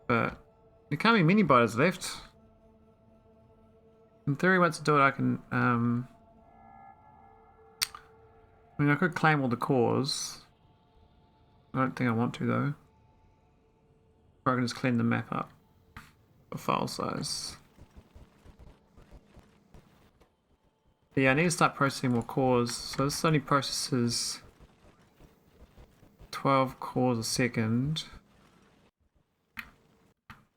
But there can't be many biters left. In theory, once I do it, I can. I mean, I could claim all the cores. I don't think I want to though. Or I can just clean the map up for file size. But yeah, I need to start processing more cores. So this only processes 12 cores a second.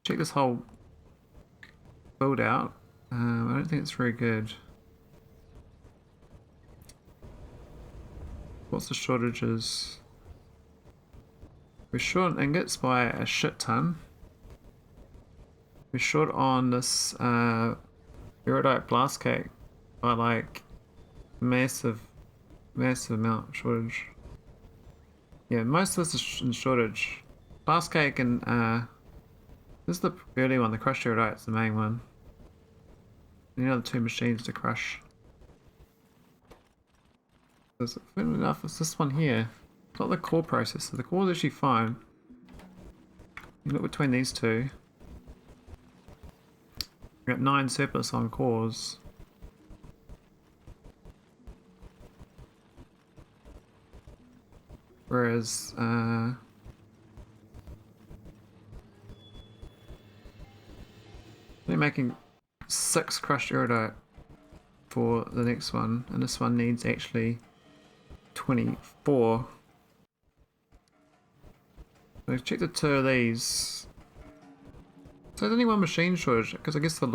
Check this whole build out. I don't think it's very good. What's the shortages? We're short on ingots by a shit ton. We're short on this iridite blast cake by like massive amount of shortage. Yeah, most of this is in shortage. Blast cake and this is the early one, the crushed iridite's the main one. And the other two machines to crush. There's enough, it's this one here. It's not the core processor. The core is actually fine. You look between these two. We've got 9 surplus on cores. Whereas, we're making 6 crushed iridite for the next one, and this one needs actually 24. Let's check the 2 of these. So there's only one machine shortage, because I guess the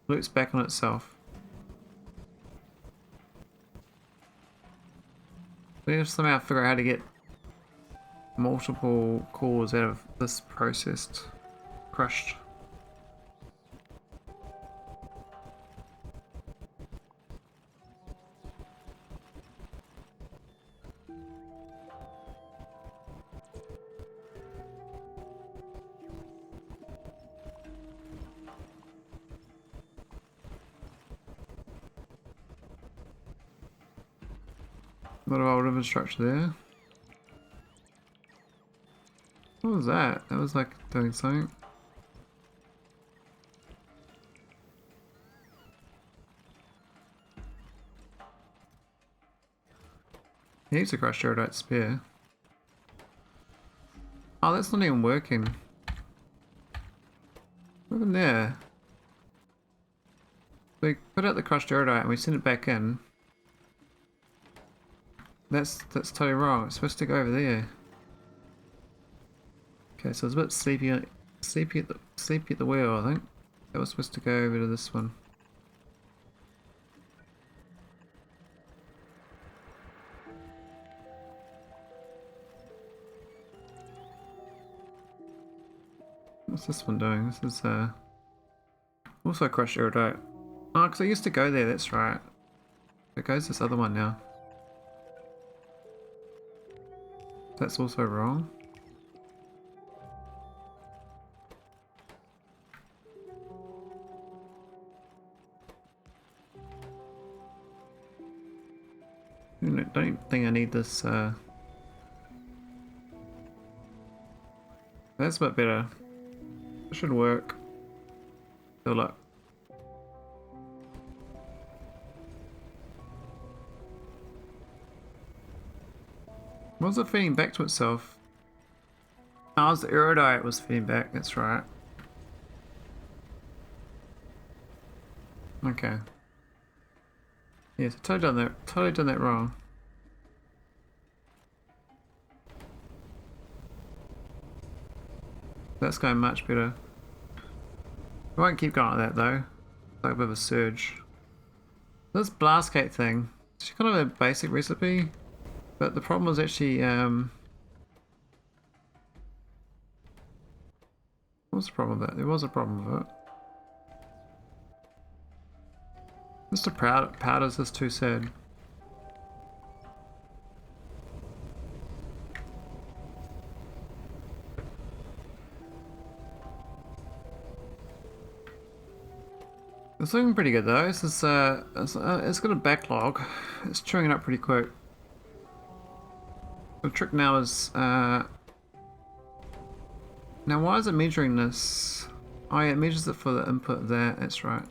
loop's back on itself. We need to somehow figure out how to get multiple cores out of this processed, crushed. A lot of old infrastructure there. What was that? That was like doing something. He needs a crushed iridite spare. Oh, that's not even working. What happened there? We put out the crushed iridite and we send it back in. That's totally wrong. It's supposed to go over there. Okay, so it's a bit sleepy at the wheel, I think. That was supposed to go over to this one. What's this one doing? This is also crushed iridite. Oh, because I used to go there, that's right. It goes this other one now. That's also wrong. I don't think I need this. That's a bit better. It should work. Fill up. What was it feeding back to itself? Oh, it was the iridite was feeding back, that's right. Okay. Yes, I totally done that wrong. That's going much better. I won't keep going like that though. It's like a bit of a surge. This blast gate thing, it's kind of a basic recipe, but the problem was actually what's the problem with it? There was a problem with it. Mr. Powder's is too sad. It's looking pretty good though. This is it's got a backlog. It's chewing it up pretty quick. The trick now is now why is it measuring this? Oh yeah, it measures it for the input there. That's right.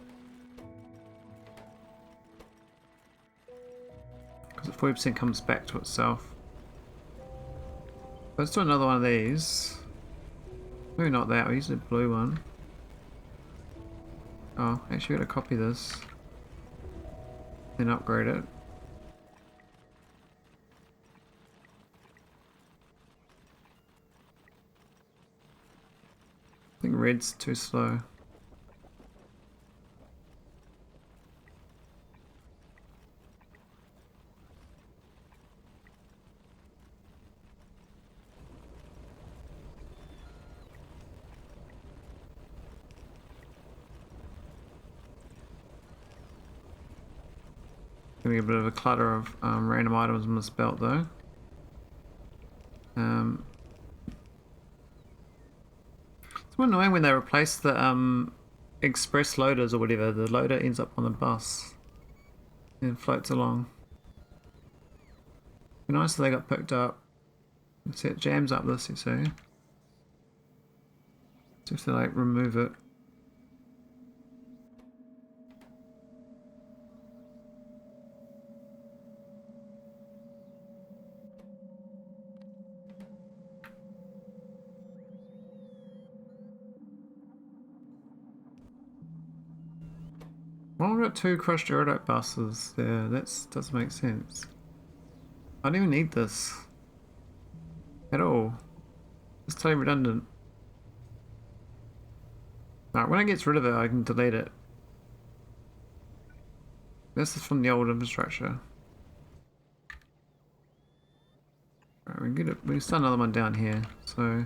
Because the 40% comes back to itself. Let's do another one of these. Maybe not that. We'll use the blue one. Oh, actually gotta copy this. Then upgrade it. I think red's too slow. Gonna be a bit of a clutter of random items in this belt though. It's more annoying when they replace the express loaders or whatever. The loader ends up on the bus and floats along. Be nice if they got picked up. See, it jams up this, you see. So if they like remove it. Well, I've got 2 crushed iridite buses there. That does make sense. I don't even need this at all. It's totally redundant. Alright, when it gets rid of it, I can delete it. This is from the old infrastructure. Alright, we can get it. We can start another one down here. So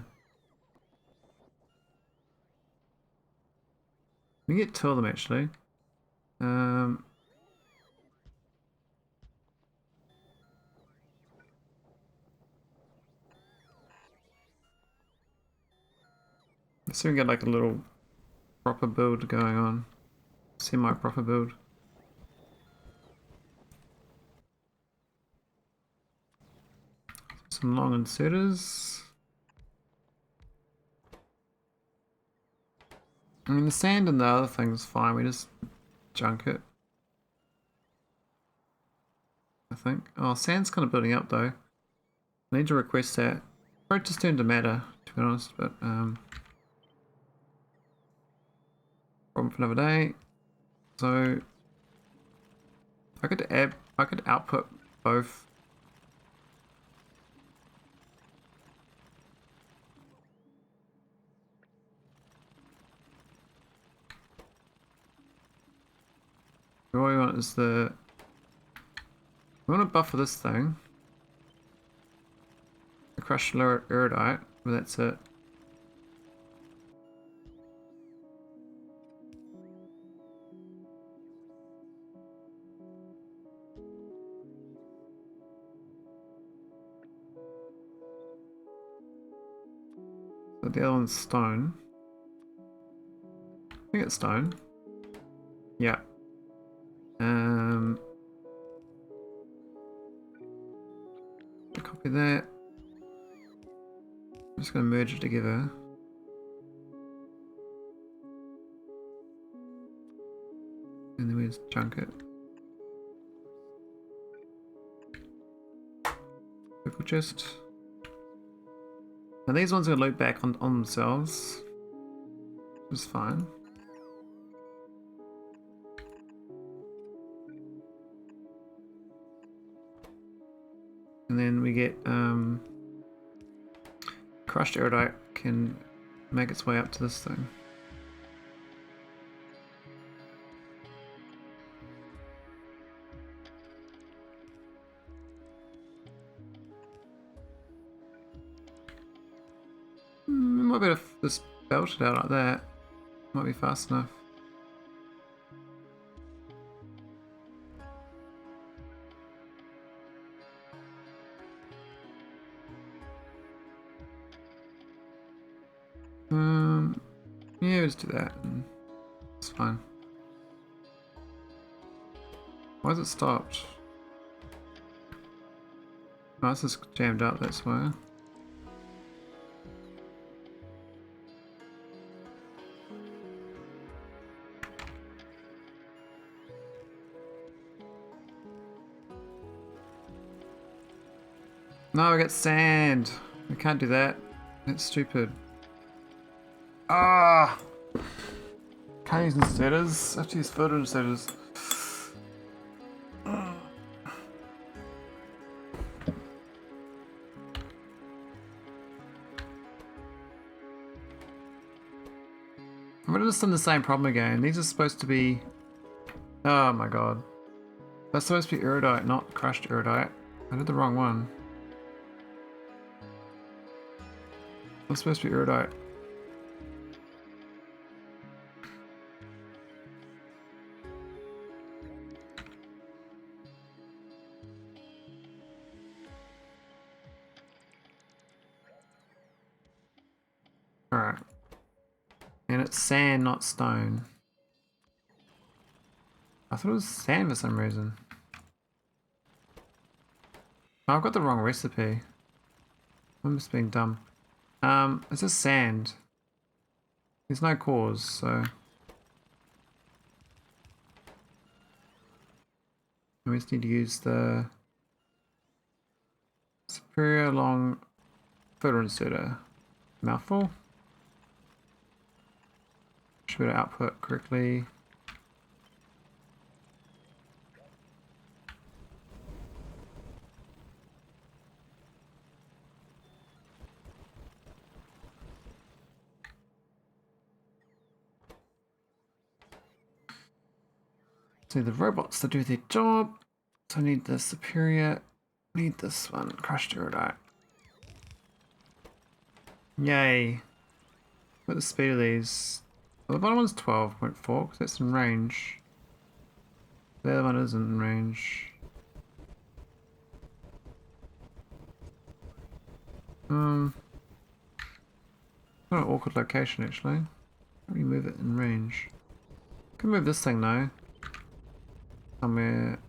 we can get 2 of them actually. Let's see if we can get like a little proper build going on. Semi-proper build. Some long inserters. I mean, the sand and the other thing's fine, we just junk it. I think. Oh, sand's kind of building up though. I need to request that. Probably just turned to matter, to be honest, but problem for another day. So I could output both. What we want is we want to buffer this thing. The crushed lower iridite, but that's it. So the other one's stone. I think it's stone. Yeah. Copy that. I'm just going to merge it together. And then we just chunk it. Purple chest. Now these ones are going to loop back on themselves. Which is fine. And then we get crushed iridite can make its way up to this thing. Might be able to just belt it out like that. Might be fast enough. Yeah, let's do that. It's fine. Why is it stopped? Oh, this is jammed up, that's why. No, I got sand. I can't do that. That's stupid. Ah! Can't use inserters. I have to use photo inserters. I'm gonna just done the same problem again. These are supposed to be... Oh my god. That's supposed to be iridite, not crushed iridite. I did the wrong one. That's supposed to be iridite. Alright. And it's sand, not stone. I thought it was sand for some reason. Oh, I've got the wrong recipe. I'm just being dumb. It's just sand. There's no cores, so... We just need to use the... superior long photo inserter. Mouthful. Should be able to output correctly. So the robots to do their job. So I need the superior, need this one, crushed iridite. Yay. What's the speed of these? Well, the bottom one's 12.4 because that's in range. The other one isn't in range. Not an awkward location actually. How do you move it in range? Can move this thing though. Somewhere.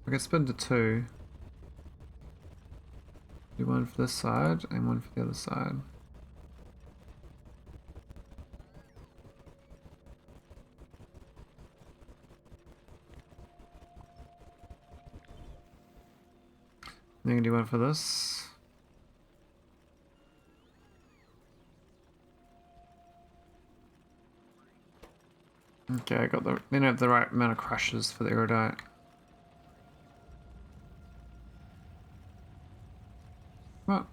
I can spin to two. Do one for this side and one for the other side. Then I can do one for this. Okay, I got the. Then I have the right amount of crushes for the iridite. What?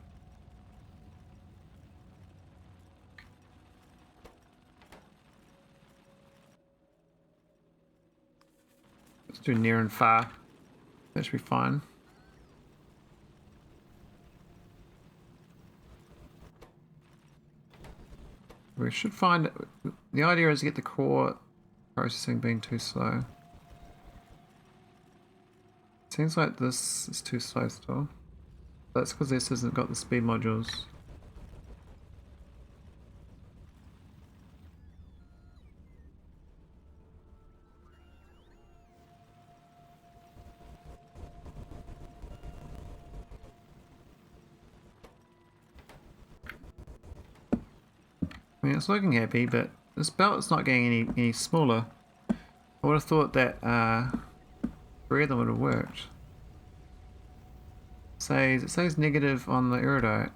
Let's do near and far. That should be fine. We should find. The idea is to get the core processing being too slow. Seems like this is too slow still. That's because this hasn't got the speed modules. I mean, it's looking happy, but this belt's not getting any smaller. I would have thought that three of them would have worked. It says negative on the iridite.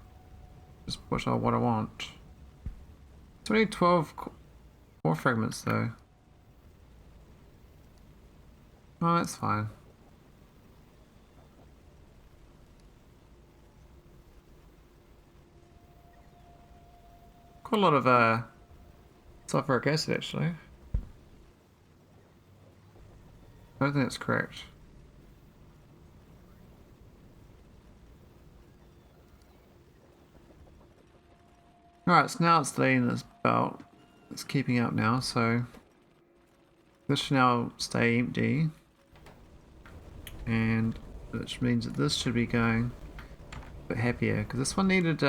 Just push out what I want. It's only 12 core fragments though. Oh, that's fine. Quite a lot of sulfuric acid actually. I don't think that's correct. Alright, so now it's laying this belt. It's keeping up now, so this should now stay empty. And which means that this should be going a bit happier, because this one needed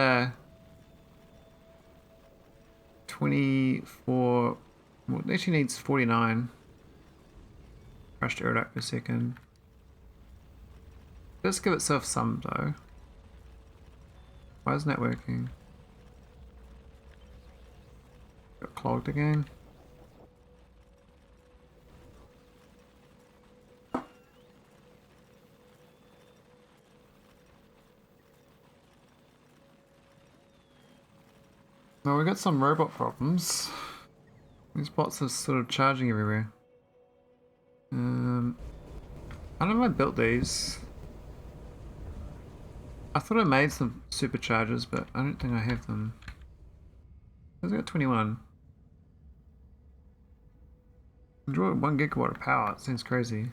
24, well, it actually needs 49 crushed iridite per second. Let's give itself some though. Why isn't that working? Got clogged again. Well, we got some robot problems. These bots are sort of charging everywhere. I don't know if I built these. I thought I made some superchargers, but I don't think I have them. I've got 21. Draw 1 gigawatt of power, it seems crazy.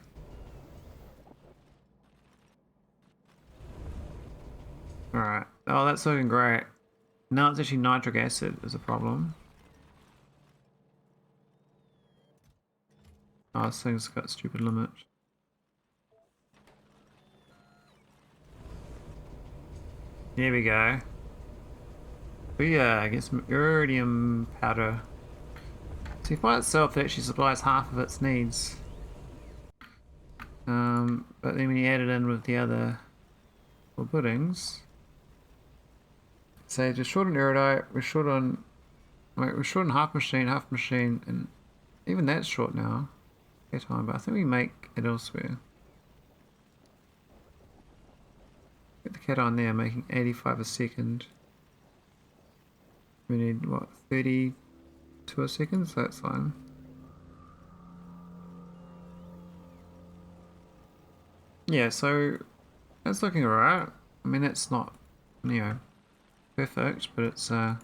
Alright. Oh, that's looking great. Now it's actually nitric acid is a problem. Oh, this thing's got a stupid limit. There we go. Oh yeah, get some iridium powder. See, by itself it actually supplies half of its needs. But then when you add it in with the other puddings, say just short on iridite, we're short on half machine, and even that's short now. Time, but I think we make it elsewhere. Get the cat on there, making 85 a second. We need what, 32 a second, so that's fine. Yeah, so that's looking alright. I mean, it's not, you know, perfect, but it's got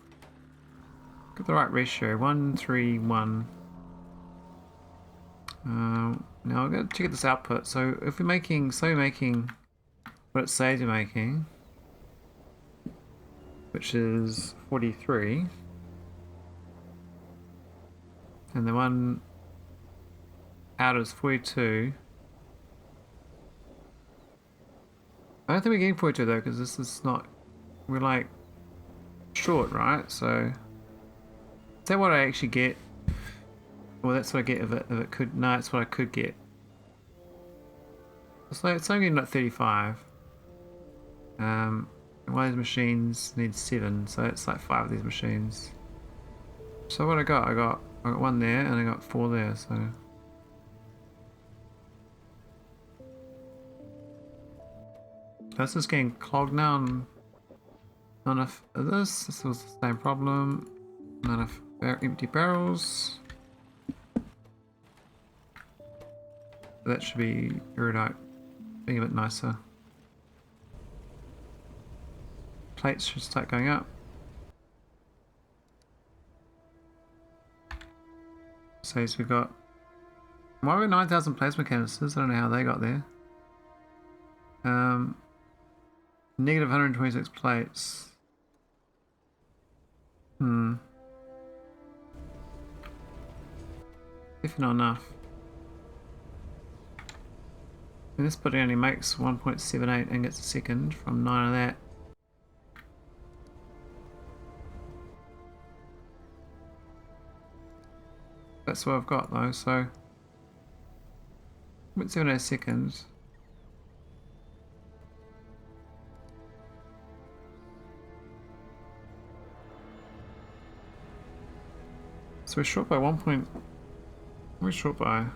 the right ratio. 1:3:1. Now I'm going to check this output. So if we're making, what it says we're making, which is 43, and the one out is 42. I don't think we're getting 42 though, because this is not, we're like short, right? So is that what I actually get? Well, that's what I get if it could. No, it's what I could get. So it's only not 35. One of these machines needs 7, so it's like 5 of these machines. So what I got? I got 1 there and I got 4 there. So this is getting clogged now. And not enough of this. This was the same problem. Not enough empty barrels. That should be iridite, being a bit nicer. Plates should start going up. So we've got, why are we 9,000 plasma canisters? I don't know how they got there. Negative 126 plates. If not enough. And this body only makes 1.78 ingots a second from 9 of that. That's what I've got though, so 0.78 seconds. So we're short by 1 point. We're short by.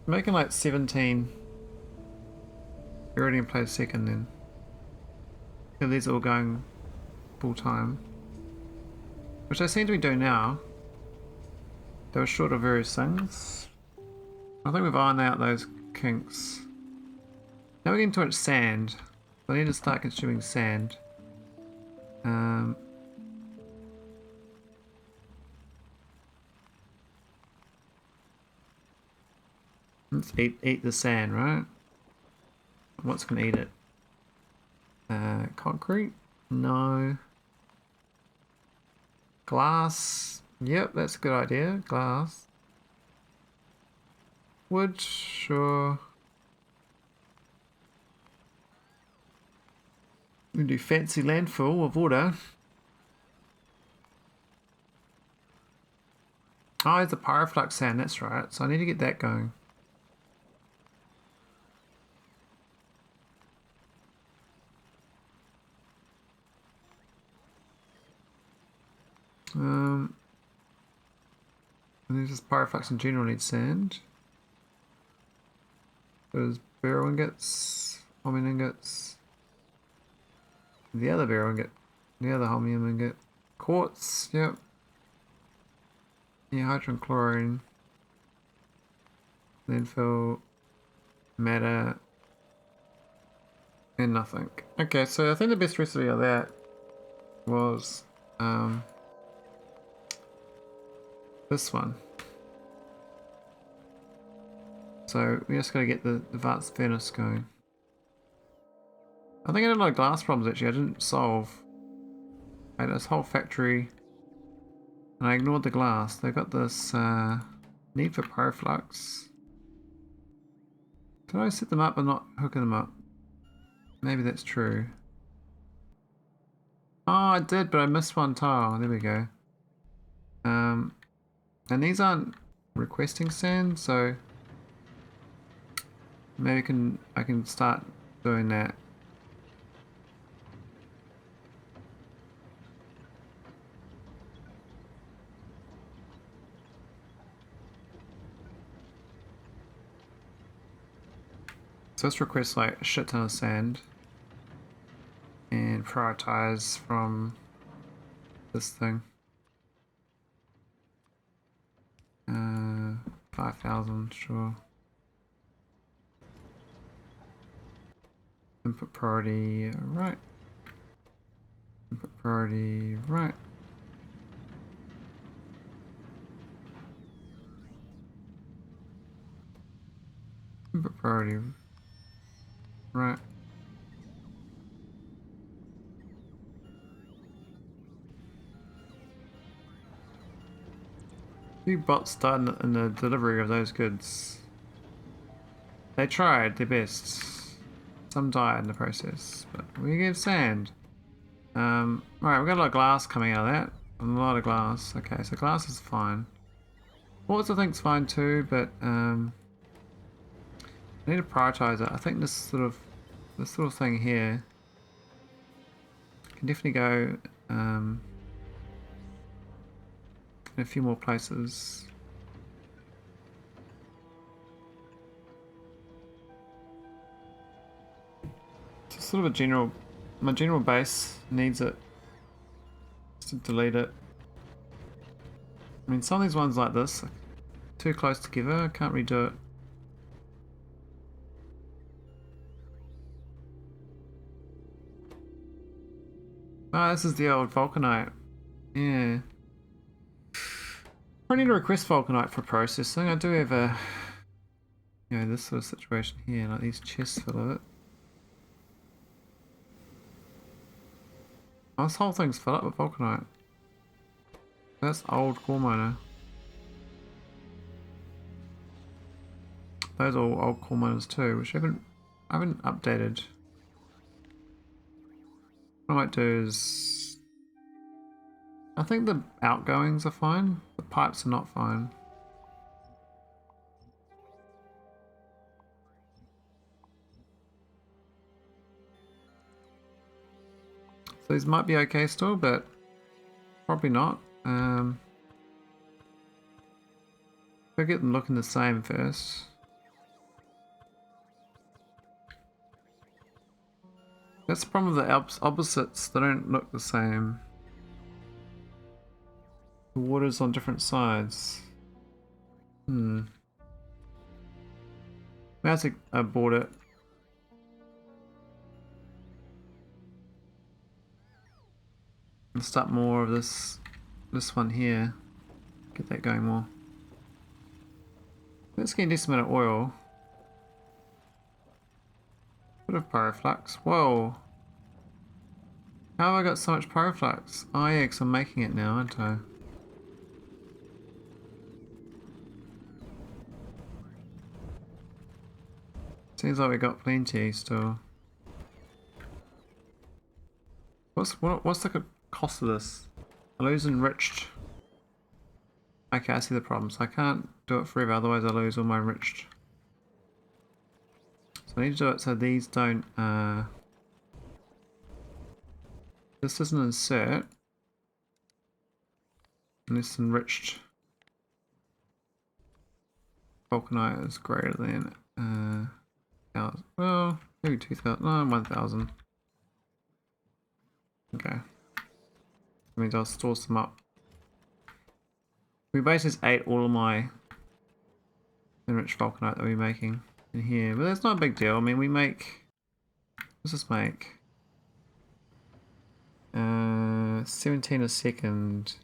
Making like 17 iridium plates a second then. Yeah, these are all going full time. Which I seem to be doing now. They were short of various things. I think we've ironed out those kinks. Now we're getting too much sand. I need to start consuming sand. Let's eat the sand, right? What's gonna eat it? Concrete? No. Glass? Yep, that's a good idea. Glass. Wood? Sure. We can do fancy landfill of water. Oh, it's a Pyroflux sand, that's right. So I need to get that going. And there's just Pyroflux in general needs sand. There's barrel ingots, holmium ingots. The other barrel ingot, the other holmium ingot. Quartz, yep. Yeah, hydrogen chlorine. Landfill, matter, and nothing. Okay, so I think the best recipe of that was this one. So we just gotta get the advanced furnace going. I think I had a lot of glass problems actually I didn't solve. I had this whole factory and I ignored the glass. They've got this need for Pyroflux. Did I set them up and not hooking them up? Maybe that's true. Oh, I did, but I missed one tile. There we go. And these aren't requesting sand, so maybe I can start doing that. So let's request like a shit ton of sand and prioritize from this thing. 5,000, sure. Input priority right. Input priority right. priority. Right. Few bots died in the delivery of those goods. They tried their best. Some died in the process, but we get sand. Right, we've got a lot of glass coming out of that. A lot of glass. Okay, so glass is fine. Quartz I think's fine too, but I need to prioritize it. I think this sort of thing here can definitely go in a few more places. It's sort of a general, my general base needs it. Just to delete it. I mean, some of these ones like this, are too close together, I can't redo it. Oh, this is the old vulcanite. Yeah. I need to request vulcanite for processing. I do have a, this sort of situation here, like these chests full of it. Oh, this whole thing's filled up with vulcanite. That's old coal miner. Those are all old coal miners too, which I haven't updated. What I might do is, I think the outgoings are fine. The pipes are not fine. So these might be okay still, but probably not. I'll get them looking the same first. That's the problem with the opposites, they don't look the same. The water's on different sides. I have to abort it. And start more of this one here. Get that going more. Let's get a decent amount of oil. Bit of Pyroflux. Whoa! How have I got so much Pyroflux? Oh yeah, because I'm making it now, aren't I? Seems like we got plenty still. What's the cost of this? I lose enriched. Okay, I see the problem. So I can't do it forever, otherwise I lose all my enriched. So I need to do it so these don't this isn't insert. And this enriched vulcanite is greater than 1,000. Well, maybe 2,000. No, 1,000. Okay. That means I'll store some up. We basically just ate all of my enriched vulcanite that we're making in here, but that's not a big deal. I mean, we make. Let's just make 17 a second,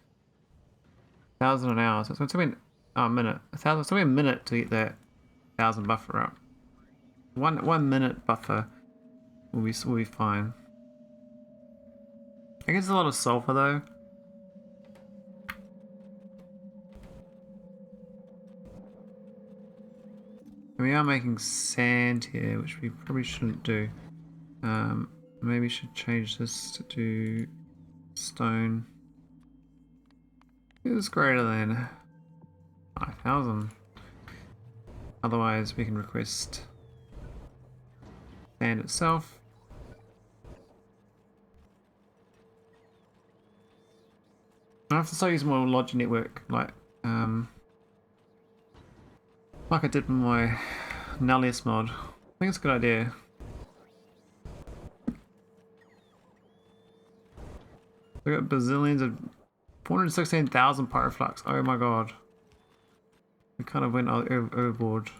1,000 an hour. So it's going to take me a minute. 1,000. It's going to be a minute to get that 1,000 buffer up. One minute buffer will be fine. I guess a lot of sulfur though. We are making sand here, which we probably shouldn't do. Maybe we should change this to do stone. It is greater than 5,000. Otherwise, we can request sand itself. I have to start using more logic network, like I did with my Nullius mod. I think it's a good idea. We got bazillions of 416,000 Pyroflux. Oh my god. We kind of went overboard.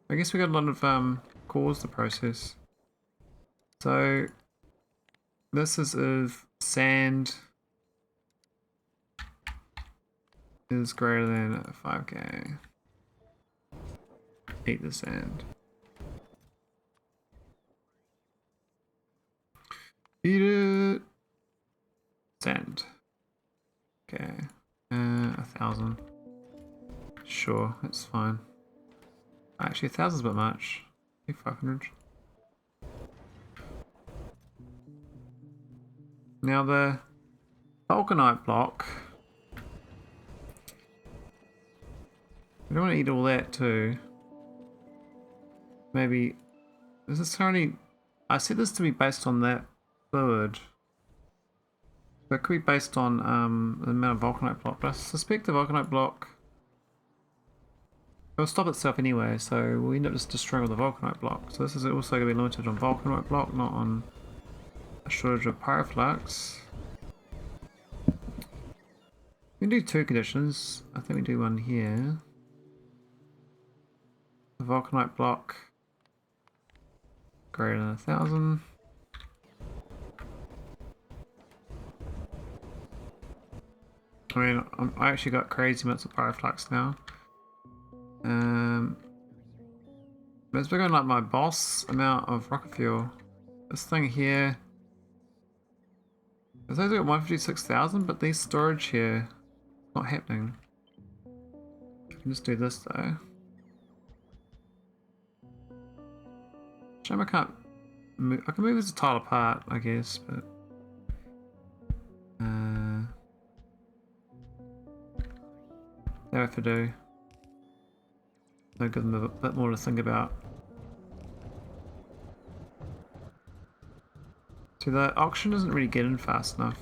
I guess we got a lot of cores to process. So this is if sand is greater than 5k. Eat the sand. Eat it. Sand. Okay. 1,000. Sure, that's fine. Actually, 1,000's a bit much. 500. Now the vulcanite block. We don't want to eat all that too. Maybe this is currently. I set this to be based on that fluid. So it could be based on the amount of vulcanite block, but I suspect the vulcanite block will stop itself anyway, so we'll end up just destroying all the vulcanite block. So this is also going to be limited on vulcanite block, not on a shortage of pyroflux. We can do 2 conditions. I think we do one here. The vulcanite block greater than 1,000. I mean, I actually got crazy amounts of pyroflux now. But it's bigger than like my boss amount of rocket fuel. This thing here, it says I got 156,000, but these storage here, not happening. I can just do this though. Shame I can't move. I can move this tile apart, I guess, but that I have to do. I'll give them a bit more to think about. So the auction doesn't really get in fast enough.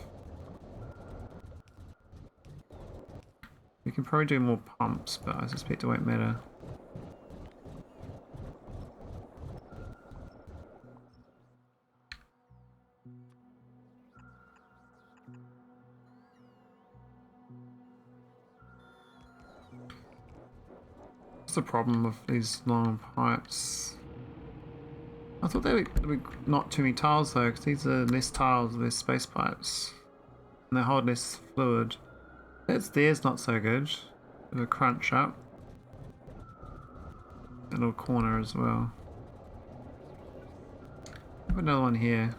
We can probably do more pumps, but I suspect it won't matter. What's the problem with these long pipes? I thought they were not too many tiles though, because these are less tiles, less space pipes. And they hold less fluid. There's not so good. With a crunch up. A little corner as well. Have another one here.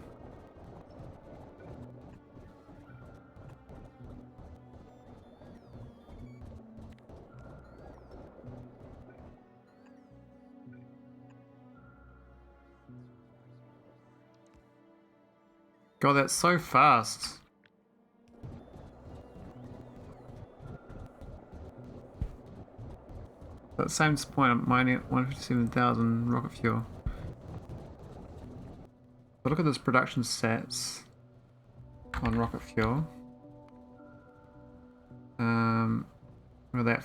God, that's so fast. At the same point, I'm mining at 157,000 rocket fuel. But look at this production stats on rocket fuel. Well, that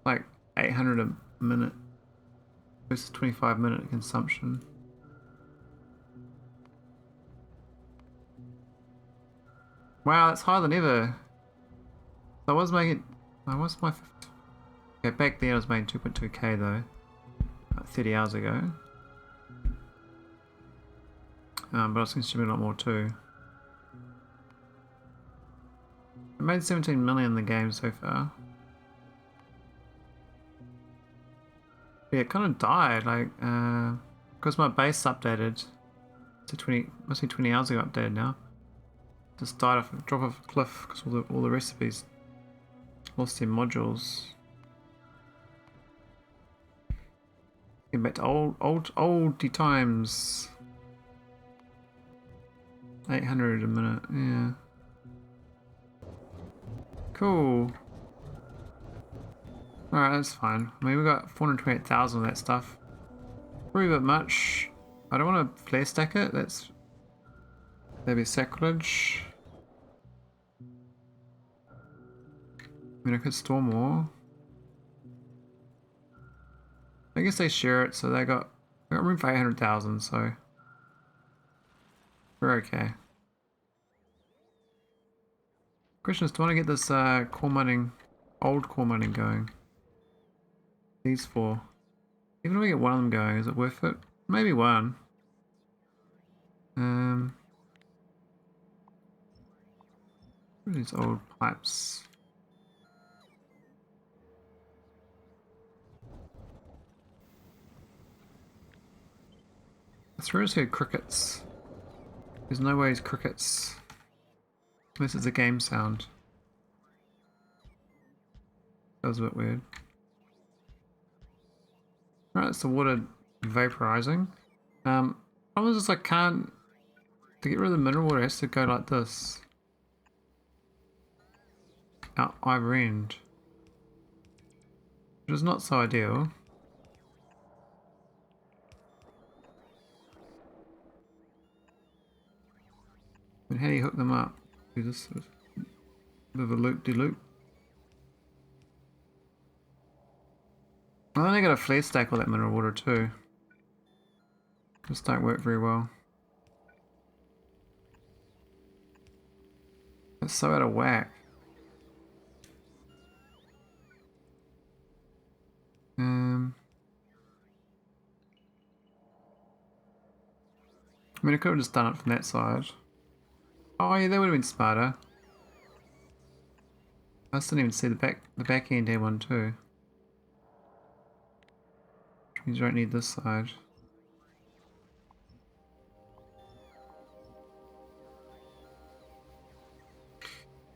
like 800 a minute versus 25-minute consumption. Wow, that's higher than ever. So I was making. What's my? Okay, back then I was making 2.2k though, 30 hours ago. But I was consuming a lot more too. I made 17 million in the game so far. Yeah, it kind of died, like, because my base updated to 20, must be 20 hours ago updated now. Just died off, drop off a cliff because all the recipes lost their modules. Getting back to oldie times. 800 a minute, yeah. Cool. Alright, that's fine. I mean, we got 428,000 of that stuff. Probably a bit much. I don't want to flare stack it. That'd be sacrilege. I mean, I could store more. I guess they share it, so they got room for 800,000, so we're okay. Question is, do I want to get this core mining, old core mining going? These 4. Even if we get one of them going, is it worth it? Maybe one. What are these old pipes? I swear I heard crickets. There's no way it's crickets. This is a game sound. That was a bit weird. Right, it's the water vaporizing. Problem is I can't, to get rid of the mineral water it has to go like this. Out either end. Which is not so ideal. And how do you hook them up? Do this bit of a loop-de-loop. I only got a flare stack all that mineral water too. Just don't work very well. It's so out of whack. I mean, I could have just done it from that side. Oh yeah, that would have been smarter. I just didn't even see the back end had one too. Which means you don't need this side.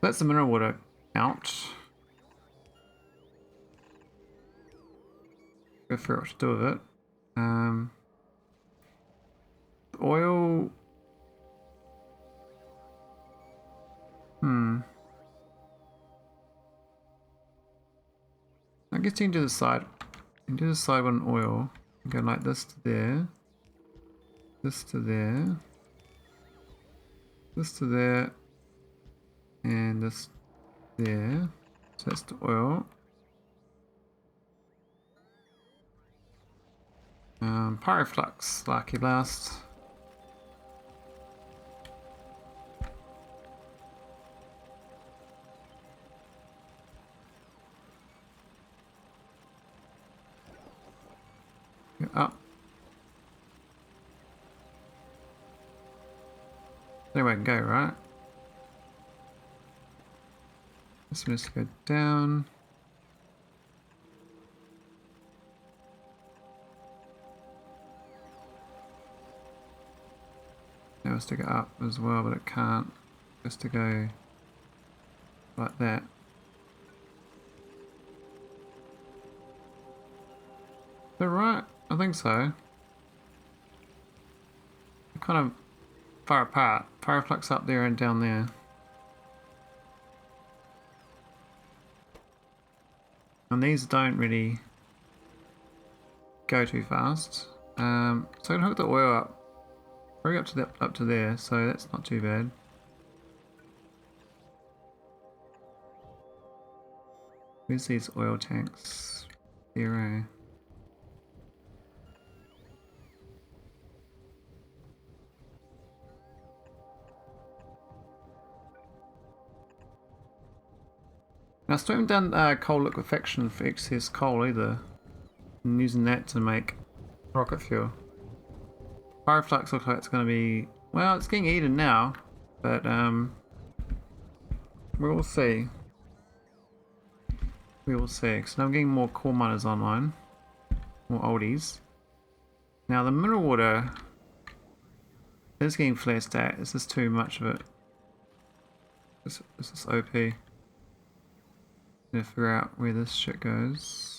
That's the mineral water out. Go figure out what to do with it. The oil. I guess you can do the side. You can do the side with an oil. Go like this to there. This to there. This to there. And this there. So that's the oil. Pyroflux, lucky last. Go up. Anyway, I can go, right? This one has to go down. It has to go up as well, but it can't. It has to go like that. Is that right? I think so. They're kind of far apart. Pyroflux up there and down there. And these don't really go too fast. So I'm gonna hook the oil up. Bring up to there, so that's not too bad. Where's these oil tanks? Zero. Now I still haven't done coal liquefaction for excess coal either. I'm using that to make rocket fuel. Pyroflux looks like it's going to be, well, it's getting eaten now, but we will see. We will see. Because now I'm getting more coal miners online, more oldies. Now the mineral water is getting flare stat. This is too much of it. This is OP. Gonna figure out where this shit goes.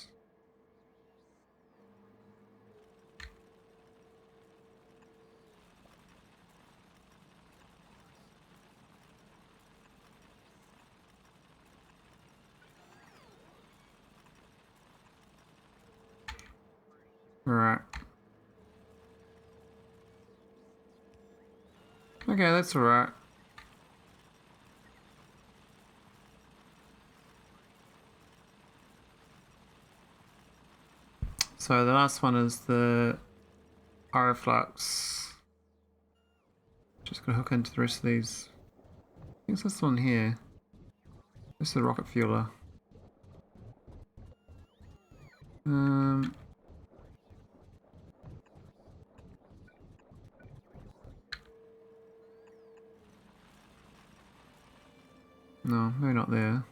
Right. Okay, that's alright. So the last one is the Pyroflux. Just gonna hook into the rest of these. I think it's this one here. This is the rocket fueler. No, maybe not there.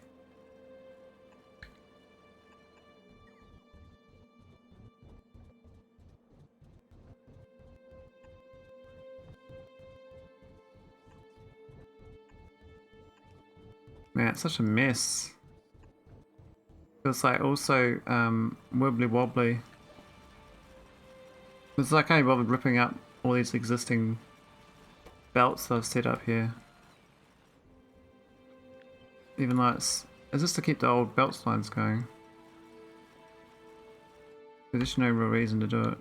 Man, it's such a mess. It's like also wibbly wobbly. It's like I can't be bothered ripping up all these existing belts that I've set up here. Even though it's just to keep the old belt lines going. There's just no real reason to do it.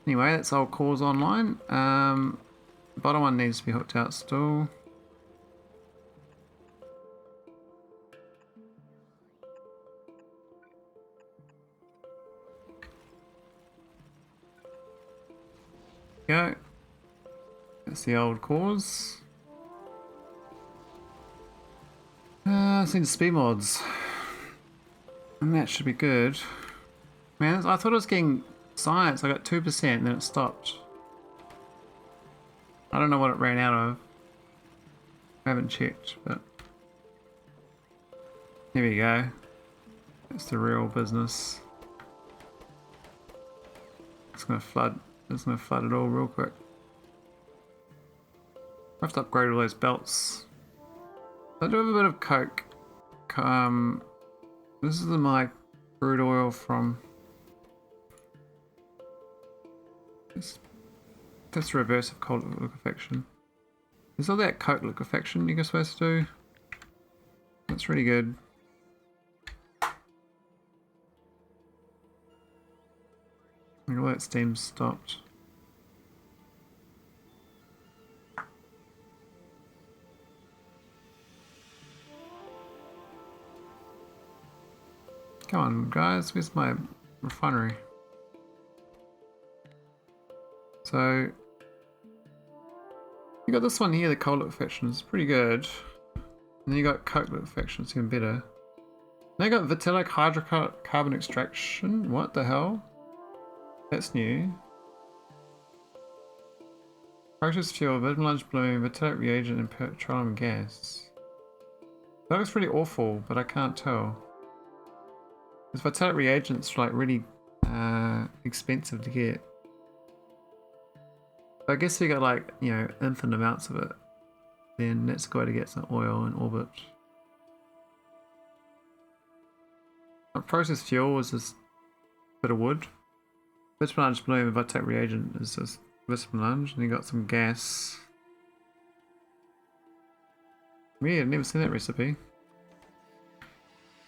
Anyway, that's all cores online. Bottom one needs to be hooked out still. Go. That's the old cores. Let's need speed mods. And that should be good. Man, I thought I was getting science. I got 2% and then it stopped. I don't know what it ran out of. I haven't checked, but here we go. That's the real business. It's gonna flood. It's gonna flood it all real quick. I have to upgrade all those belts. I do have a bit of coke. This is my crude oil from. That's the reverse of cold liquefaction. Is all that coke liquefaction you're supposed to do? That's really good. All that steam stopped. Come on, guys, where's my refinery? So, you got this one here, the cold liquefaction, it's pretty good. And then you got coke liquefaction, it's even better. Now you got vitalic hydrocarbon extraction, what the hell? That's new. Process fuel, vitamin bloom, vitalic reagent, and petroleum gas. That looks pretty awful, but I can't tell. Because vitalic reagents are like really expensive to get. But I guess if you got like, you know, infinite amounts of it, then that's a way to get some oil in orbit. Process fuel is just a bit of wood. Vitamin bloom and vitalic reagent is just vitamin, and you got some gas. Weird, I've never seen that recipe.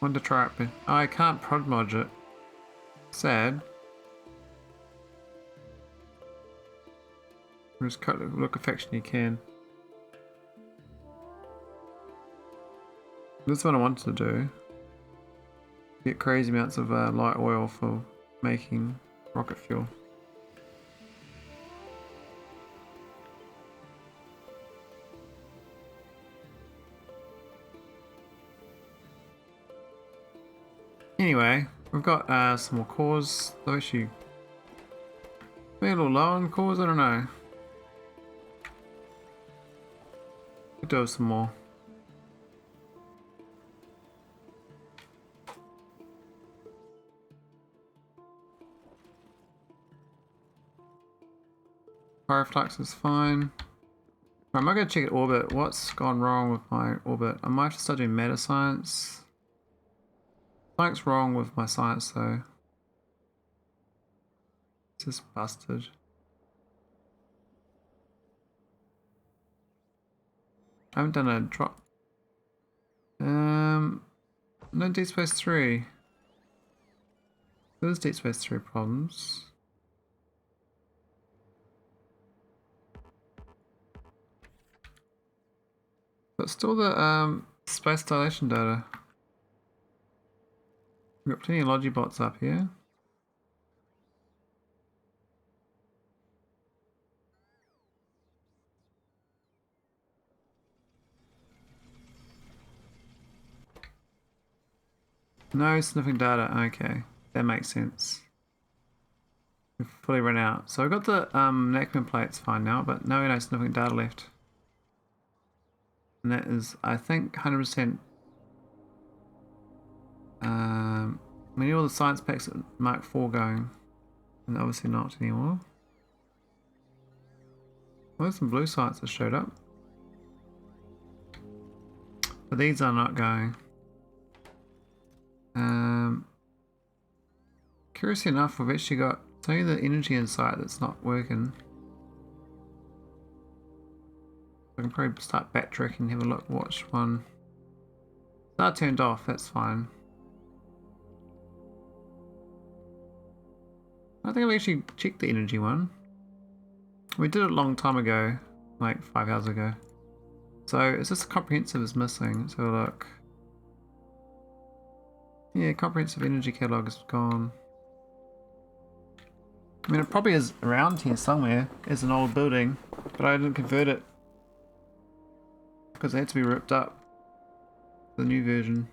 Want to try it, but oh, I can't prod mod it. Sad. Just cut liquefaction you can. This is what I wanted to do. Get crazy amounts of light oil for making rocket fuel. Anyway, we've got some more cores. Though actually, maybe a little low on cores, I don't know. Could do some more. Pyroflux is fine. I'm not going to check orbit. What's gone wrong with my orbit? I might have to start doing meta science. Something's wrong with my science though. It's just busted. I haven't done a drop. No Deep Space 3. There's Deep Space 3 problems. But still the space dilation data. We've got plenty of logibots up here. No sniffing data, okay. That makes sense. We've fully run out. So I've got the Nachman plates fine now, but no sniffing data left. And that is, I think, 100%. We need all the science packs at Mark 4 going. And obviously not anymore. Well, there's some blue science that showed up. But these are not going. Curiously enough, we've actually got something the energy inside that's not working. I can probably start backtracking and have a look which one. That turned off, that's fine. I think I've actually checked the energy one. We did it a long time ago, like 5 hours ago. So is this comprehensive is missing? Let's have a look. Yeah, comprehensive energy catalog is gone. I mean, it probably is around here somewhere as an old building, but I didn't convert it because it had to be ripped up. The new version.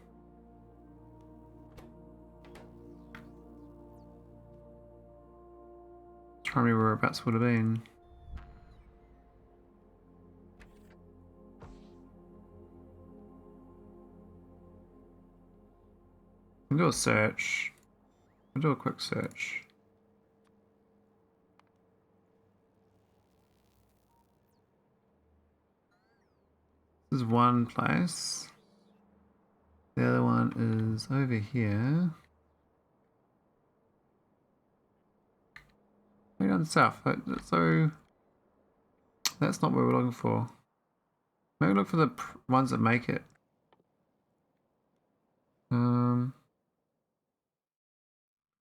Trying to remember whereabouts would have been. I'll do a search. I'll do a quick search. This is one place. The other one is over here. Way down south. So that's not what we're looking for. Maybe look for the ones that make it.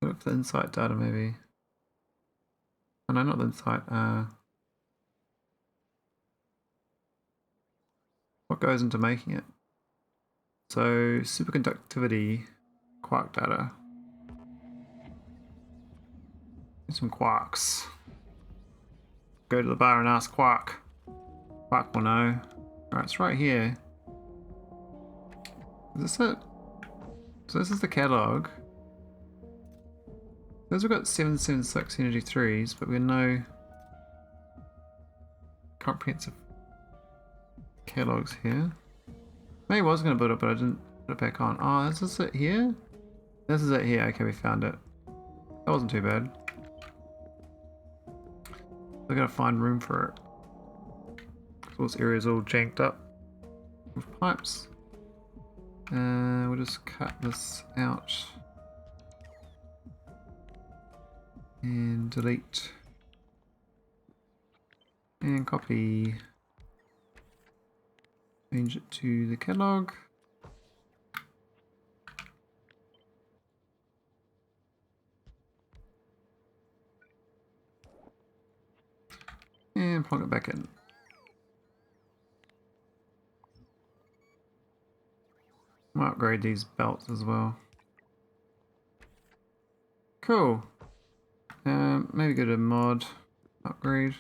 Look for the insight data maybe. Oh no, not the insight. What goes into making it? So superconductivity, quark data. Get some quarks. Go to the bar and ask Quark. Quark will know. Alright, it's right here. Is this it? So this is the catalog. Those have got 776 energy 3s, but we know comprehensive catalogs here. Maybe I was going to build it, but I didn't put it back on. Oh, is this it here? This is it here. Okay, we found it. That wasn't too bad. We're going to find room for it. So this area is all janked up with pipes. We'll just cut this out. And delete. And copy. Change it to the catalog. And plug it back in. Might upgrade these belts as well. Cool. Maybe go to mod, upgrade.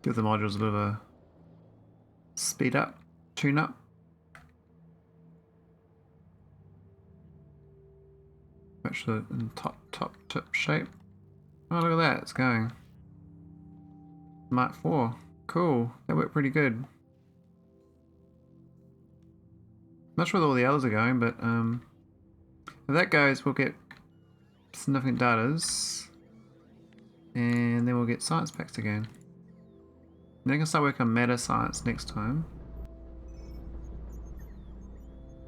Give the modules a bit of a speed up, tune up. Actually in top tip shape. Oh, look at that, it's going. Mark 4. Cool, that worked pretty good. Not sure where all the others are going, but if that goes, we'll get significant datas. And then we'll get science packs again. Then I can start working on meta science next time.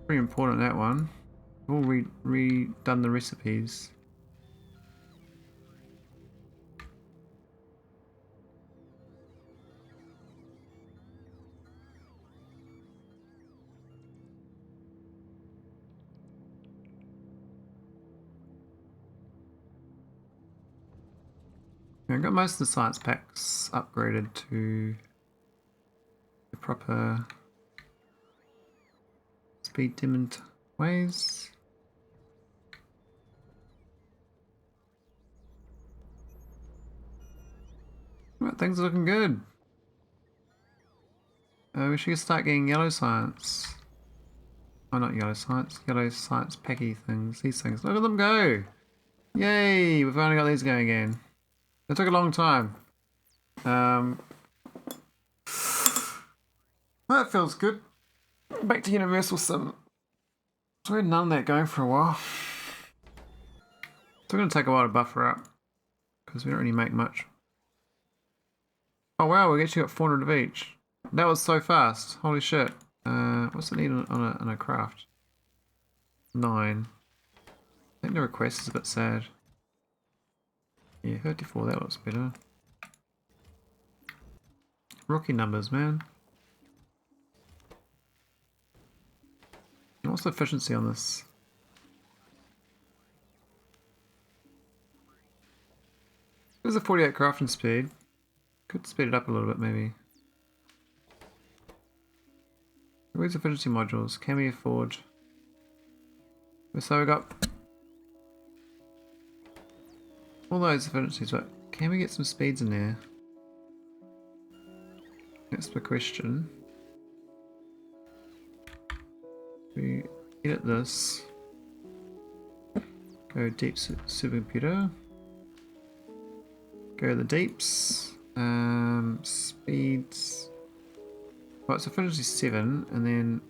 Pretty important, that one. We've all redone the recipes. I got most of the science packs upgraded to the proper speed dimmed ways. Right, things are looking good. We should start getting yellow science. Oh, not yellow science packy things. These things. Look at them go! Yay! We've finally got these going again. It took a long time. That feels good. Back to Universal Sim. So we had none of that going for a while. It's going to take a while to buffer up because we don't really make much. Oh wow, we actually got 400 of each. That was so fast. Holy shit. What's it need on a craft? 9. I think the request is a bit sad. Yeah, 34, that looks better. Rookie numbers, man. What's the efficiency on this? There's a 48 crafting speed. Could speed it up a little bit, maybe. Where's efficiency modules? Can we afford? So we got all those efficiencies, but can we get some speeds in there? That's the question. We edit this. Go deep supercomputer. Go to the deeps. Speeds. Well, it's efficiency 7, and then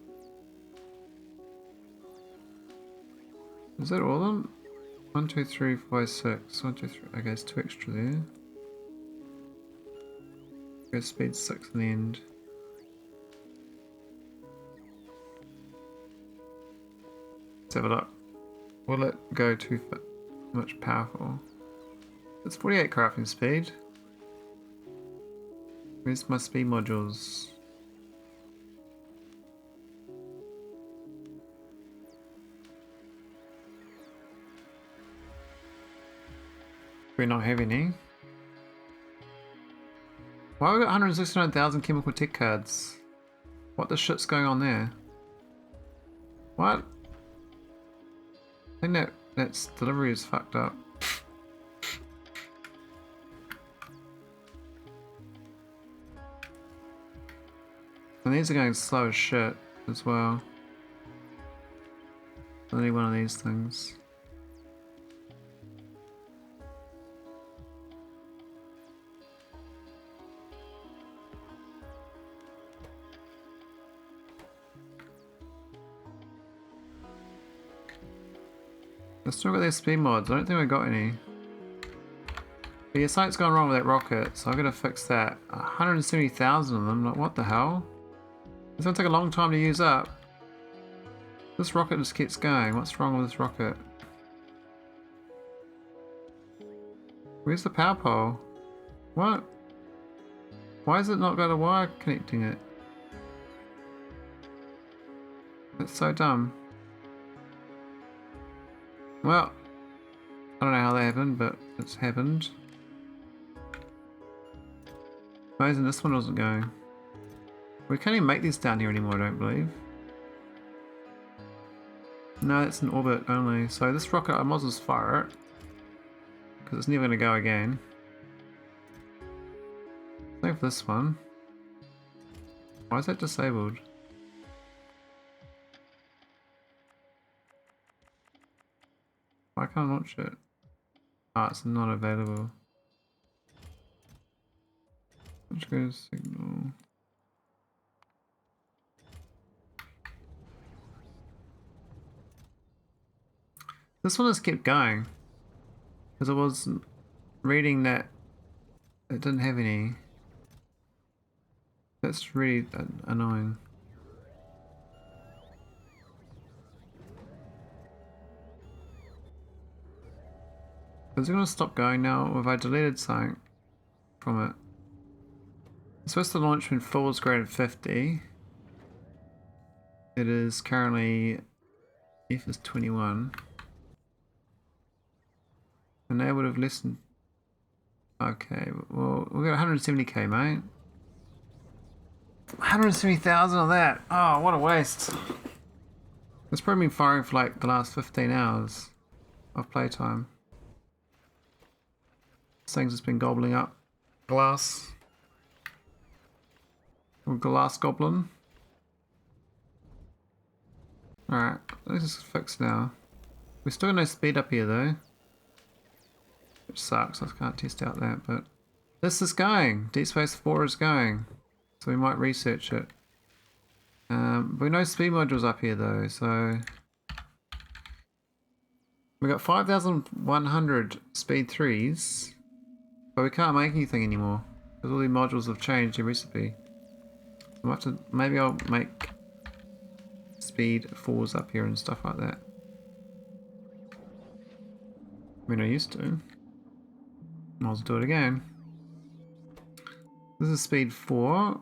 is that all of them? 1, 2, 3, 4, 6. 1, 2, 3. Okay, there's 2 extra there. Go speed 6 in the end. Let's have a look. Will it go too much powerful? It's 48 crafting speed. Where's my speed modules? We not have any. Why we got 169,000 chemical tech cards? What the shit's going on there? What? I think that's delivery is fucked up. And these are going slow as shit as well. I need one of these things. I've still got their speed mods. I don't think I got any. But yeah, something's gone wrong with that rocket, so I'm gonna fix that. 170,000 of them. Like, what the hell? It's gonna take a long time to use up. This rocket just keeps going. What's wrong with this rocket? Where's the power pole? What? Why has it not got a wire connecting it? That's so dumb. Well, I don't know how that happened, but it's happened. Amazing, this one wasn't going. We can't even make these down here anymore, I don't believe. No, it's an orbit only. So this rocket, I might as well fire it. Because it's never going to go again. Same for this one. Why is that disabled? Why can't I launch it? Ah, it's not available. Let's go to signal. This one has kept going. Because I was reading that it didn't have any. That's really annoying. Is it going to stop going now, or have I deleted something from it? It's supposed to launch when full is greater than 50. It is currently F is 21. And they would have listened. Okay, well, we got 170k, mate. 170,000 of that. Oh, what a waste. It's probably been firing for like the last 15 hours of playtime. This thing's just been gobbling up glass. Or glass goblin. Alright, this is fixed now. We still got no speed up here though. Which sucks, I can't test out that, but this is going. Deep Space 4 is going. So we might research it. We know speed modules up here though, so we got 5,100 speed 3s, but we can't make anything anymore because all the modules have changed in recipe. I'll have to, maybe I'll make speed 4s up here and stuff like that. I mean, I used to. Might as well do it again. This is speed 4.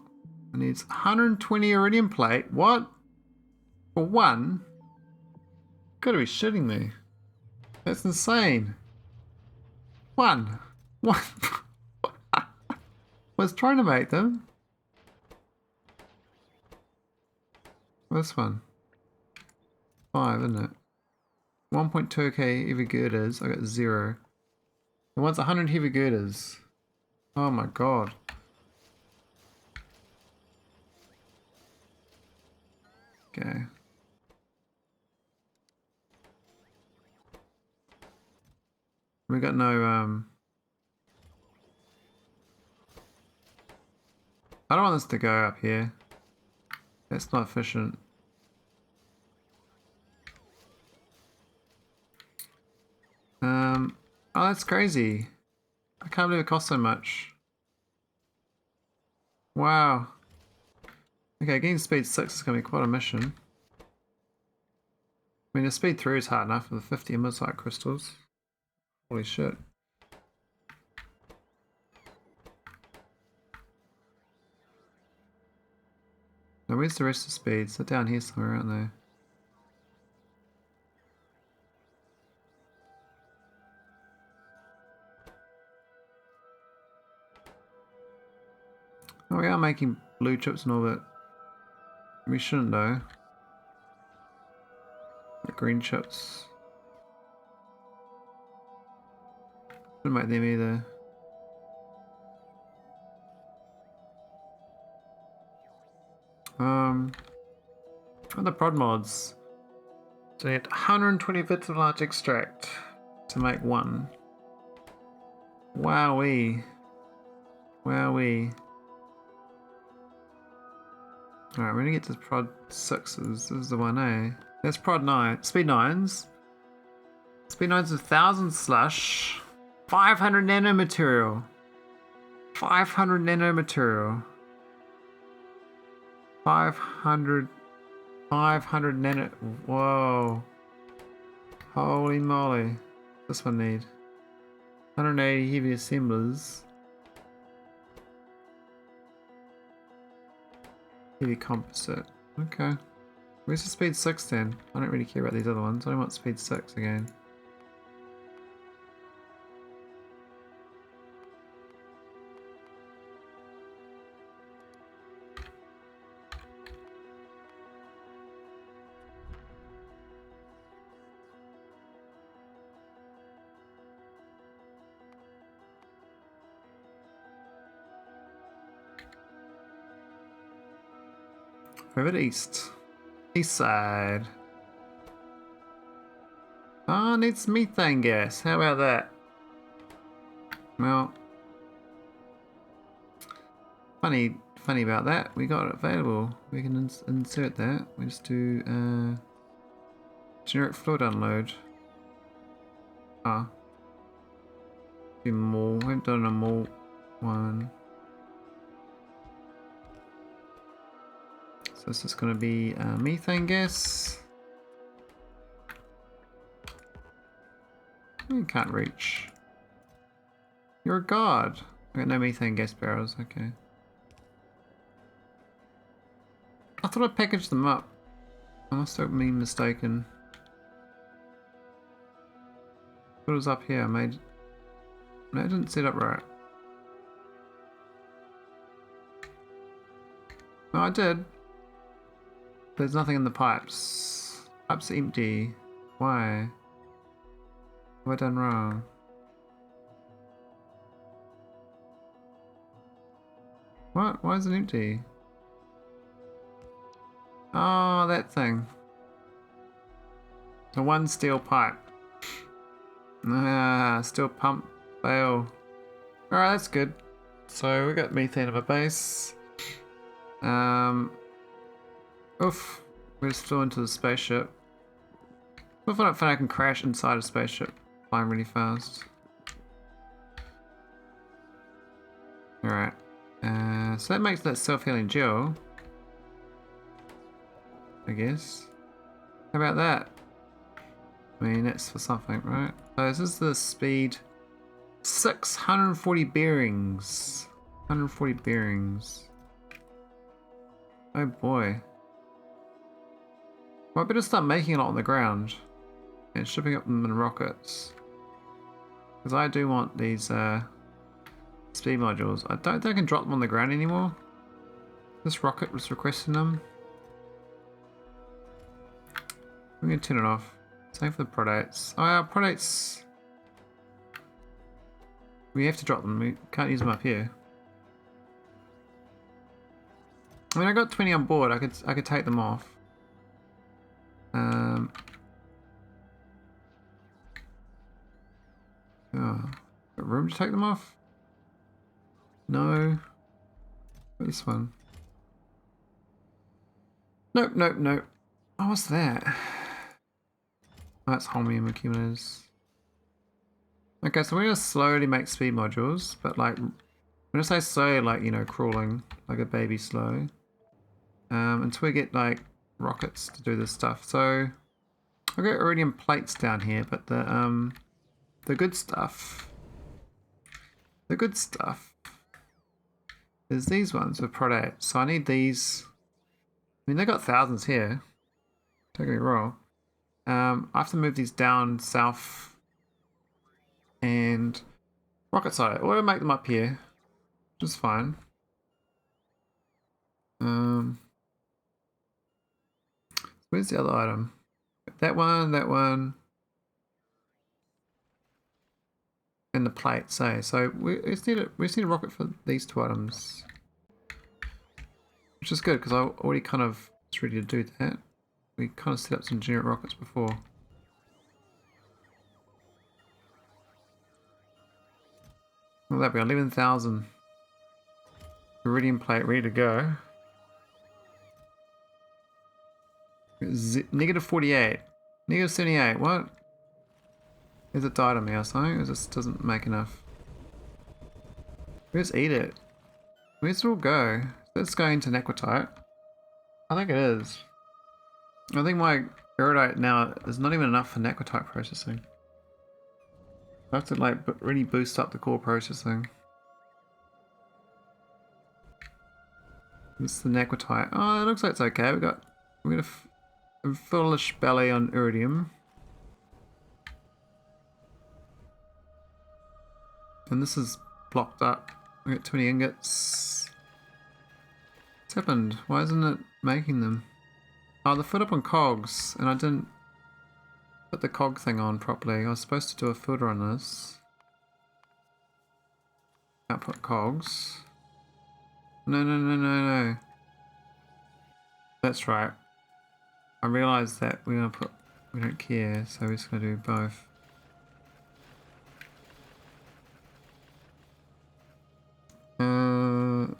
It needs 120 iridium plate. What? For one? Gotta be shitting me. That's insane. One. What? I was trying to make them. This one. 5, isn't it? 1.2k heavy girders. I got 0. It wants 100 heavy girders. Oh my god. Okay. We got no I don't want this to go up here. That's not efficient. Oh, that's crazy. I can't believe it costs so much. Wow. Okay, getting speed 6 is going to be quite a mission. I mean, the speed 3 is hard enough with the 50 immortite crystals. Holy shit. Now, where's the rest of the speeds? They're down here somewhere, aren't they? Oh, we are making blue chips in orbit. We shouldn't though. The green chips. Shouldn't make them either. What are the prod mods? So you need 120 bits of large extract to make one. Wowee. Wowee. Alright, we're gonna get to prod 6s. This is the one, eh? That's prod 9. Speed 9s. Speed 9s with 1000 slush. 500 nanomaterial. 500 nanomaterial. 500 nano. Whoa. Holy moly. This one need 180 heavy assemblers. Heavy composite. Okay. Where's the speed 6 then? I don't really care about these other ones. I don't want speed 6 again. Over east. East side. Oh, needs methane gas. How about that? Well, funny about that. We got it available. We can insert that. We just do generic fluid unload. Ah. Do more. We haven't done a more one. So this is going to be methane gas. You can't reach. You're a god. I got no methane gas barrels. Okay. I thought I packaged them up. I must have been mistaken. What was up here? I made. No, I didn't set up right. No, I did. There's nothing in the pipes. Pipes are empty. Why? What have I done wrong? What? Why is it empty? Oh, that thing. The one steel pipe. Ah, steel pump fail. Alright, that's good. So we got methane of a base. Oh, Oof. We just flew into the spaceship. What if I don't find I can crash inside a spaceship flying really fast? Alright. So that makes that self-healing gel. I guess. How about that? I mean, that's for something, right? So this is the speed. 640 bearings. 140 bearings. Oh boy. Well, I better start making a lot on the ground and shipping up them in rockets. Because I do want these speed modules. I don't think I can drop them on the ground anymore. This rocket was requesting them. I'm going to turn it off. Same for the products. Oh, our products. We have to drop them. We can't use them up here. I mean, I got 20 on board. I could take them off. Oh, got room to take them off? No. This one. Nope, nope, nope. Oh, what's that? Oh, that's holmium accumulators. Okay, so we're gonna slowly make speed modules, but like, when I say slow, like, you know, crawling, like a baby slow. Until we get like rockets to do this stuff. So I've got iridium plates down here, but the good stuff, is these ones with Prod8. So I need these. I mean, they got thousands here. Don't get me wrong. I have to move these down south and rocket side, or make them up here, which is fine. Where's the other item? That one, and the plate. So we just need a rocket for these two items, which is good because I already kind of was ready to do that. We kind of set up some generic rockets before. Well, there we go, 11,000. Iridium plate ready to go. Negative 48. Negative 78. What? Is it died on me or something? It just doesn't make enough. We just eat it. Where's it all go? Let's go into Nequitite. I think it is. I think my iridite now is not even enough for Nequitite processing. I have to like really boost up the core processing. This is the Nequitite. Oh, it looks like it's okay. We're got a foolish belly on iridium. And this is blocked up. We got 20 ingots. What's happened? Why isn't it making them? Oh, the foot up on cogs, and I didn't put the cog thing on properly. I was supposed to do a footer on this. Output cogs. No. That's right. I realised that we don't care, so we're just gonna do both.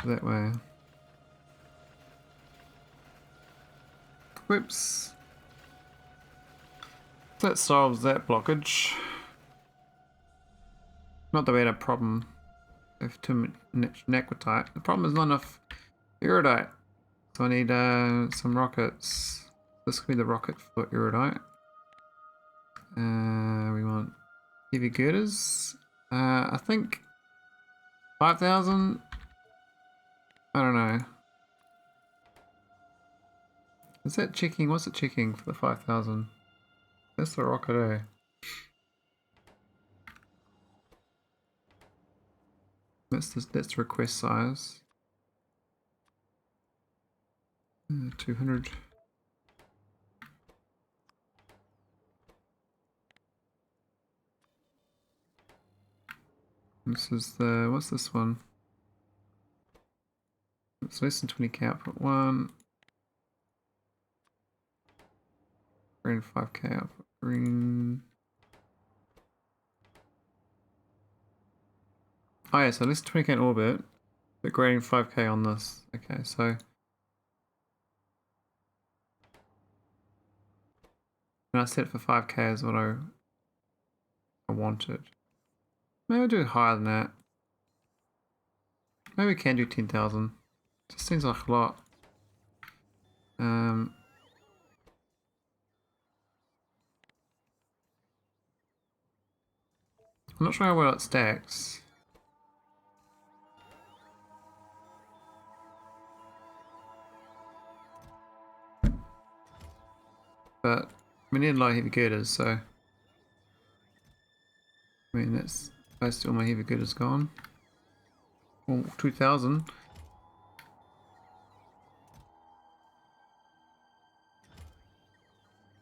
That way. Whoops. That solves that blockage. Not that we had a problem with too much Nequitite. The problem is not enough iridite. So I need some rockets. This could be the rocket for iridite. We want heavy girders. I think 5,000. I don't know. Is that checking? What's it checking for the 5,000? That's the rocket, eh? That's the request size. 200. This is the, what's this one? It's less than 20k output 1. Green 5k output green. Oh yeah, so less than 20k in orbit, but grading 5k on this. Okay, so And I set it for 5k is what I wanted. Maybe I'll do higher than that. Maybe we can do 10,000. Just seems like a lot. I'm not sure how well it stacks. But we need a lot of heavy girders, so I mean that's basically all my heavy girders gone. Well, 2,000.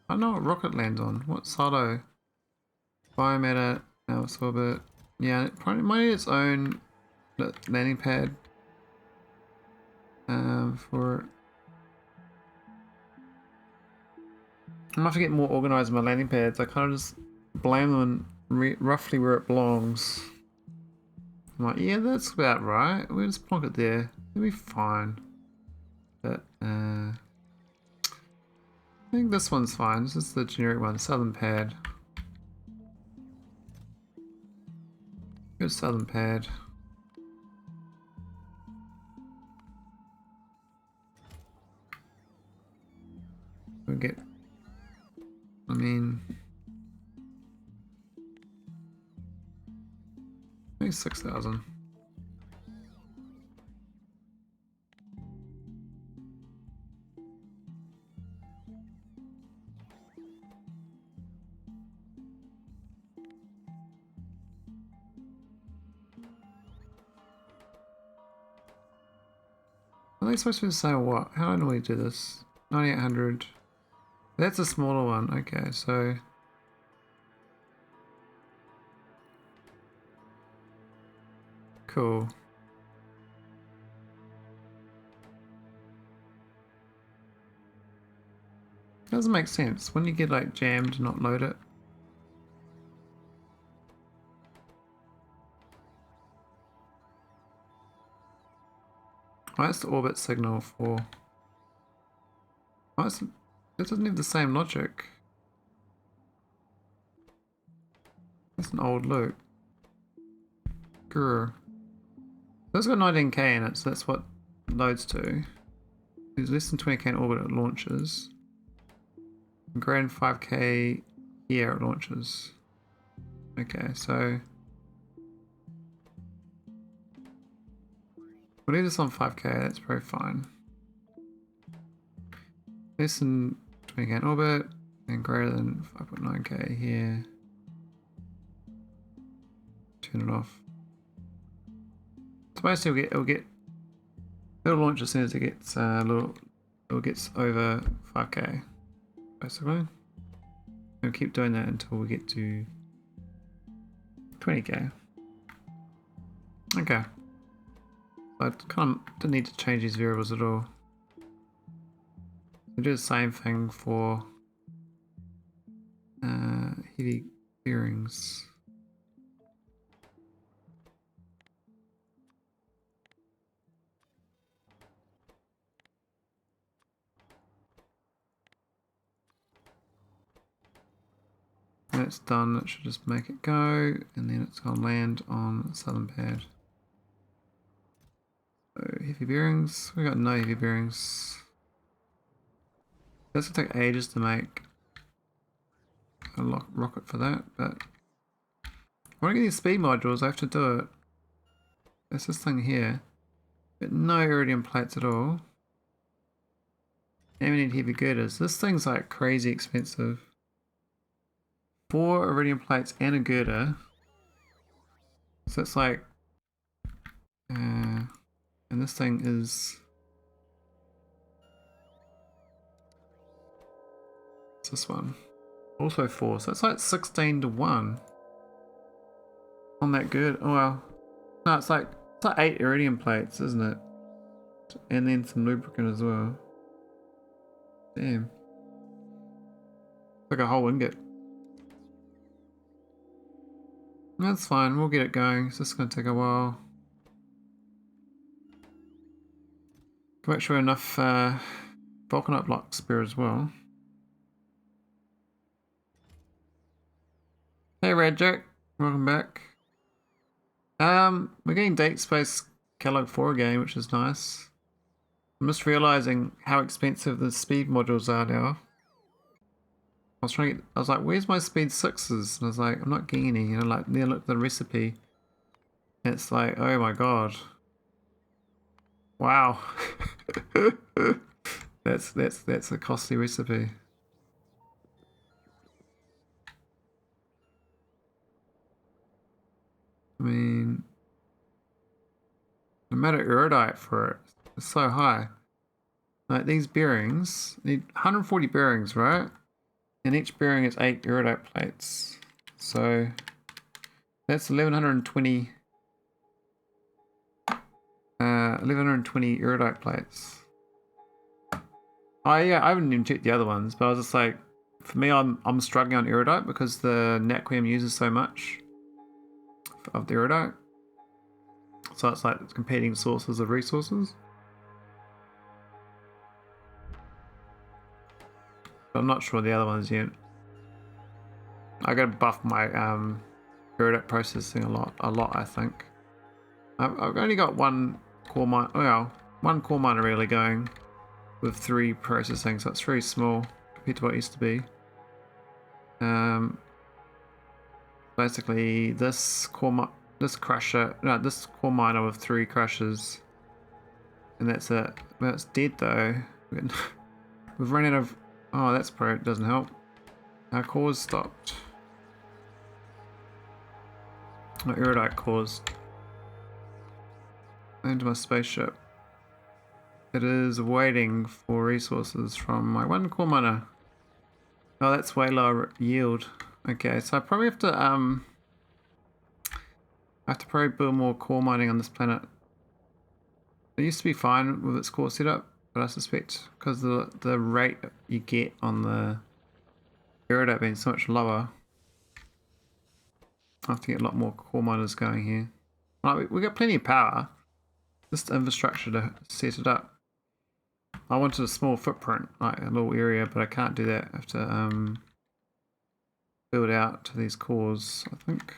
I don't know what rocket lands on. What silo? Biomatter, Nauvis orbit. Yeah, it probably might need its own landing pad. For I'm gonna have to get more organized with my landing pads. I kind of just blame them roughly where it belongs. I'm like, yeah, that's about right. We'll just plonk it there. It'll be fine. But I think this one's fine. This is the generic one, southern pad. Good southern pad. We get. I mean, maybe 6,000. Are they supposed to be the same or what? How do I normally do this? 9800. That's a smaller one. Okay, so. Cool. Doesn't make sense. When you get like jammed, not load it. Oh, that's the orbit signal for. Oh, it doesn't have the same logic. That's an old loop. Grr. That's got 19k in it, so that's what loads to. There's less than 20k in orbit it launches. And greater than 5k here it launches. Okay, so we'll leave this on 5k, that's very fine. Less than 20k in orbit and greater than 5.9k here. Turn it off. So basically it'll launch as soon as it gets over 5k, basically. We'll keep doing that until we get to 20k. Okay. I kind of don't need to change these variables at all. We do the same thing for heavy bearings. When it's done, it should just make it go, and then it's going to land on the southern pad. So heavy bearings, we got no heavy bearings. That's going to take ages to make a rocket for that, but when I get these speed modules, I have to do it. There's this thing here, but no iridium plates at all. And we need heavy girders. This thing's like crazy expensive. 4 iridium plates and a girder. So it's like, and this thing is. What's this one? Also 4, so it's like 16 to 1 on that girder. Oh well, no, it's like 8 iridium plates, isn't it? And then some lubricant as well. Damn, it's like a whole ingot. That's fine, we'll get it going. It's just going to take a while. Make sure enough vulcanite blocks spare as well. Hey Red Jack, welcome back. We're getting Deep Space Catalog 4 again, which is nice. I'm just realizing how expensive the speed modules are now. I was like, where's my speed 6s? And I was like, I'm not getting any. And I like, then I looked at the recipe. And it's like, oh my god. Wow. that's a costly recipe. I mean, the amount of iridite for it is so high. Like these bearings need 140 bearings, right? And each bearing is 8 iridite plates. So that's 1120 iridite plates. Oh yeah, I haven't even checked the other ones, but I was just like, for me, I'm struggling on iridite because the Naquium uses so much of the iridite. So it's like competing sources of resources. But I'm not sure the other ones yet. I gotta buff my iridite processing a lot. I think. I've only got one core mine. Well, one core miner really going with 3 processing, so it's very small compared to what it used to be. Basically, this core miner with 3 crushes, and that's it. Well, it's dead though. We've run out of. Oh, that's probably doesn't help. Our cores stopped. My iridite cores. Into my spaceship. It is waiting for resources from my 1 core miner. Oh, that's way lower yield. Okay, so I probably have to probably build more core mining on this planet. It used to be fine with its core setup, but I suspect because the rate you get on the iridite being so much lower, I have to get a lot more core miners going here. Like, we got plenty of power. Just infrastructure to set it up. I wanted a small footprint, like a little area, but I can't do that. I have to build out to these cores, I think.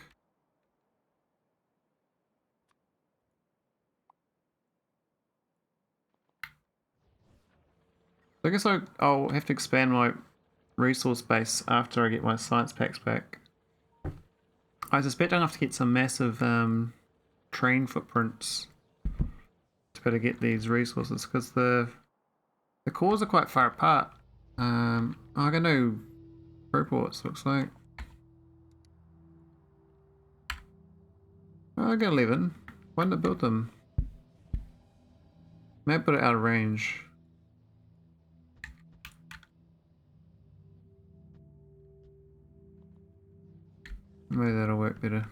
I guess I'll have to expand my resource base after I get my science packs back. I suspect I'll have to get some massive train footprints to be able to get these resources, because the cores are quite far apart. I got no reports, looks like. Oh, I got 11. Why didn't I build them? Maybe put it out of range. Maybe that'll work better.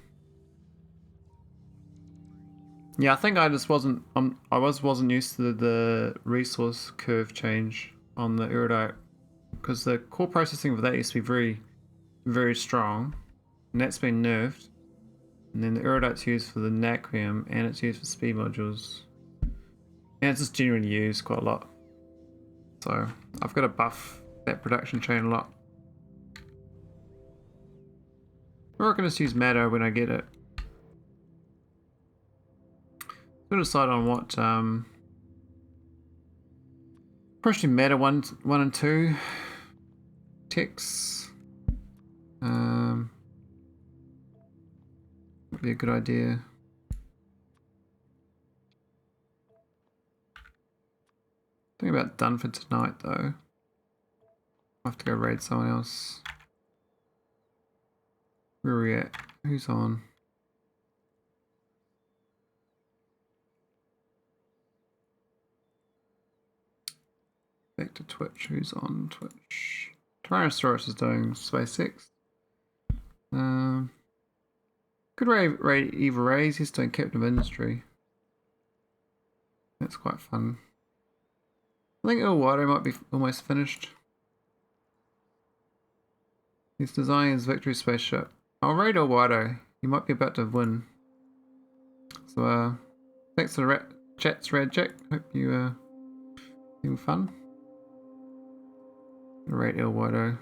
Yeah, I think I just wasn't wasn't used to the resource curve change on the iridite, because the core processing for that used to be very, very strong, and that's been nerfed. And then the iridite's used for the Naquium, and it's used for speed modules. And it's just generally used quite a lot. So I've got to buff that production chain a lot. Or I can just use matter when I get it. I'll decide on what probably matter 1 and 2 techs. Would be a good idea. I think about done for tonight though. I'll have to go raid someone else. Where are we at? Who's on? Back to Twitch. Who's on Twitch? Tyrannosaurus is doing SpaceX. Good raid Eva Rays. He's doing Captain of Industry. That's quite fun. I think El Water might be almost finished. He's designing his victory spaceship. I'll raid El Water. He might be about to win. So thanks for the chats, Red Jack. Hope you having fun. Raid El Water.